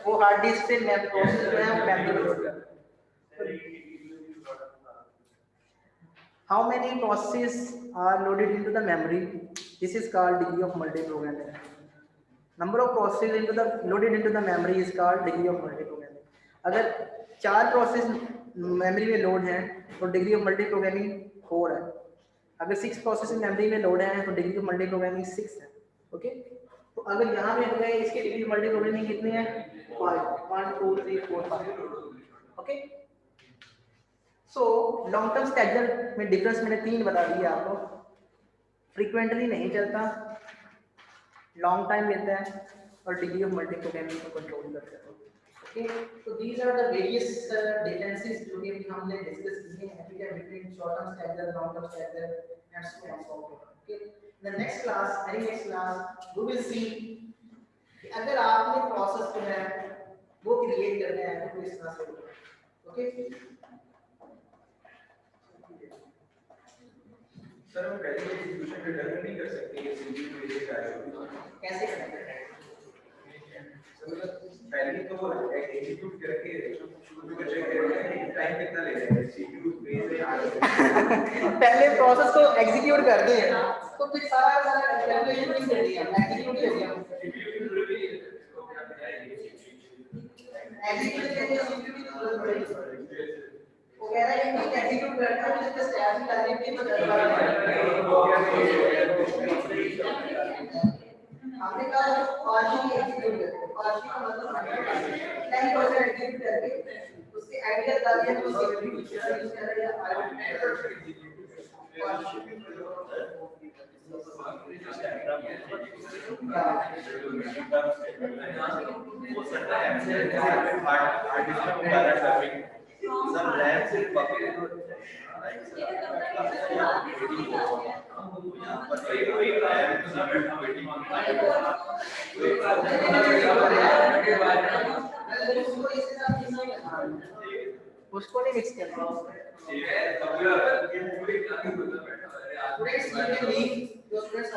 वो हार्ड डिस्क से प्रोसेस जो है वो मेमोरी में लोड करता है। How many process are loaded into the memory, this is called degree of multi programming. Number of process into the loaded into the memory is called degree of multi programming. अगर 4 प्रोसेस मेमोरी में लोड है तो डिग्री ऑफ मल्टी प्रोग्रामिंग 4 है। अगर 6 प्रोसेस मेमोरी में लोड है तो डिग्री ऑफ मल्टी प्रोग्रामिंग 6 है, ओके। तो अगर यहाँ पे हमें इसकी डिग्री ऑफ मल्टी प्रोग्रामिंग कितनी है? 5, 1 2 3 4 5, okay. So long term scheduler में डिफरेंस मैंने 3 बता दिए आपको। फ्रीक्वेंटली नहीं चलता, लॉन्ग टाइम लेता है और डिग्री ऑफ मल्टी प्रोग्रामिंग को कंट्रोल करता है, ओके। तो these are the various differences जो कि हमने डिस्कस किए हैं, ठीक है, between short term scheduler, long term scheduler and so on so forth, okay. The next class, very next class we will see कि अगर आपने प्रोसेस जो है वो क्रिएट करना है तो किस तरह से होगा, ओके। सर हम पहले एग्जीक्यूशन रिटर्न नहीं कर सकते ये सीपीयू बेसिक आईओ कैसे करेंगे? पहले तो एग्जीक्यूट करके शुरू में चेक करेंगे टाइम कितना ले जाएगा सीपीयू पहले प्रोसेस को एग्जीक्यूट करते हैं तो फिर सारा कैलकुलेशन नहीं करनी है, एग्जीक्यूट ही हो गया। एग्जीक्यूट के लिए सीपीयू की जरूरत पड़ेगी। वो कह रहा है कि एग्जीक्यूट करना है जिसका स्टैटिक टाइम की तो हमने कहा पार्शियल एग्जीक्यूट करते हैं, पार्शियल का मतलब 10% एग्जीक्यूट करके उसके आइडियल डालिए तो सीपीयू यूज कर रहे हैं some labs in public उसको नहीं मिक्स करना ठीक है, स्टूडेंट्स के लिए जो स्टूडेंट्स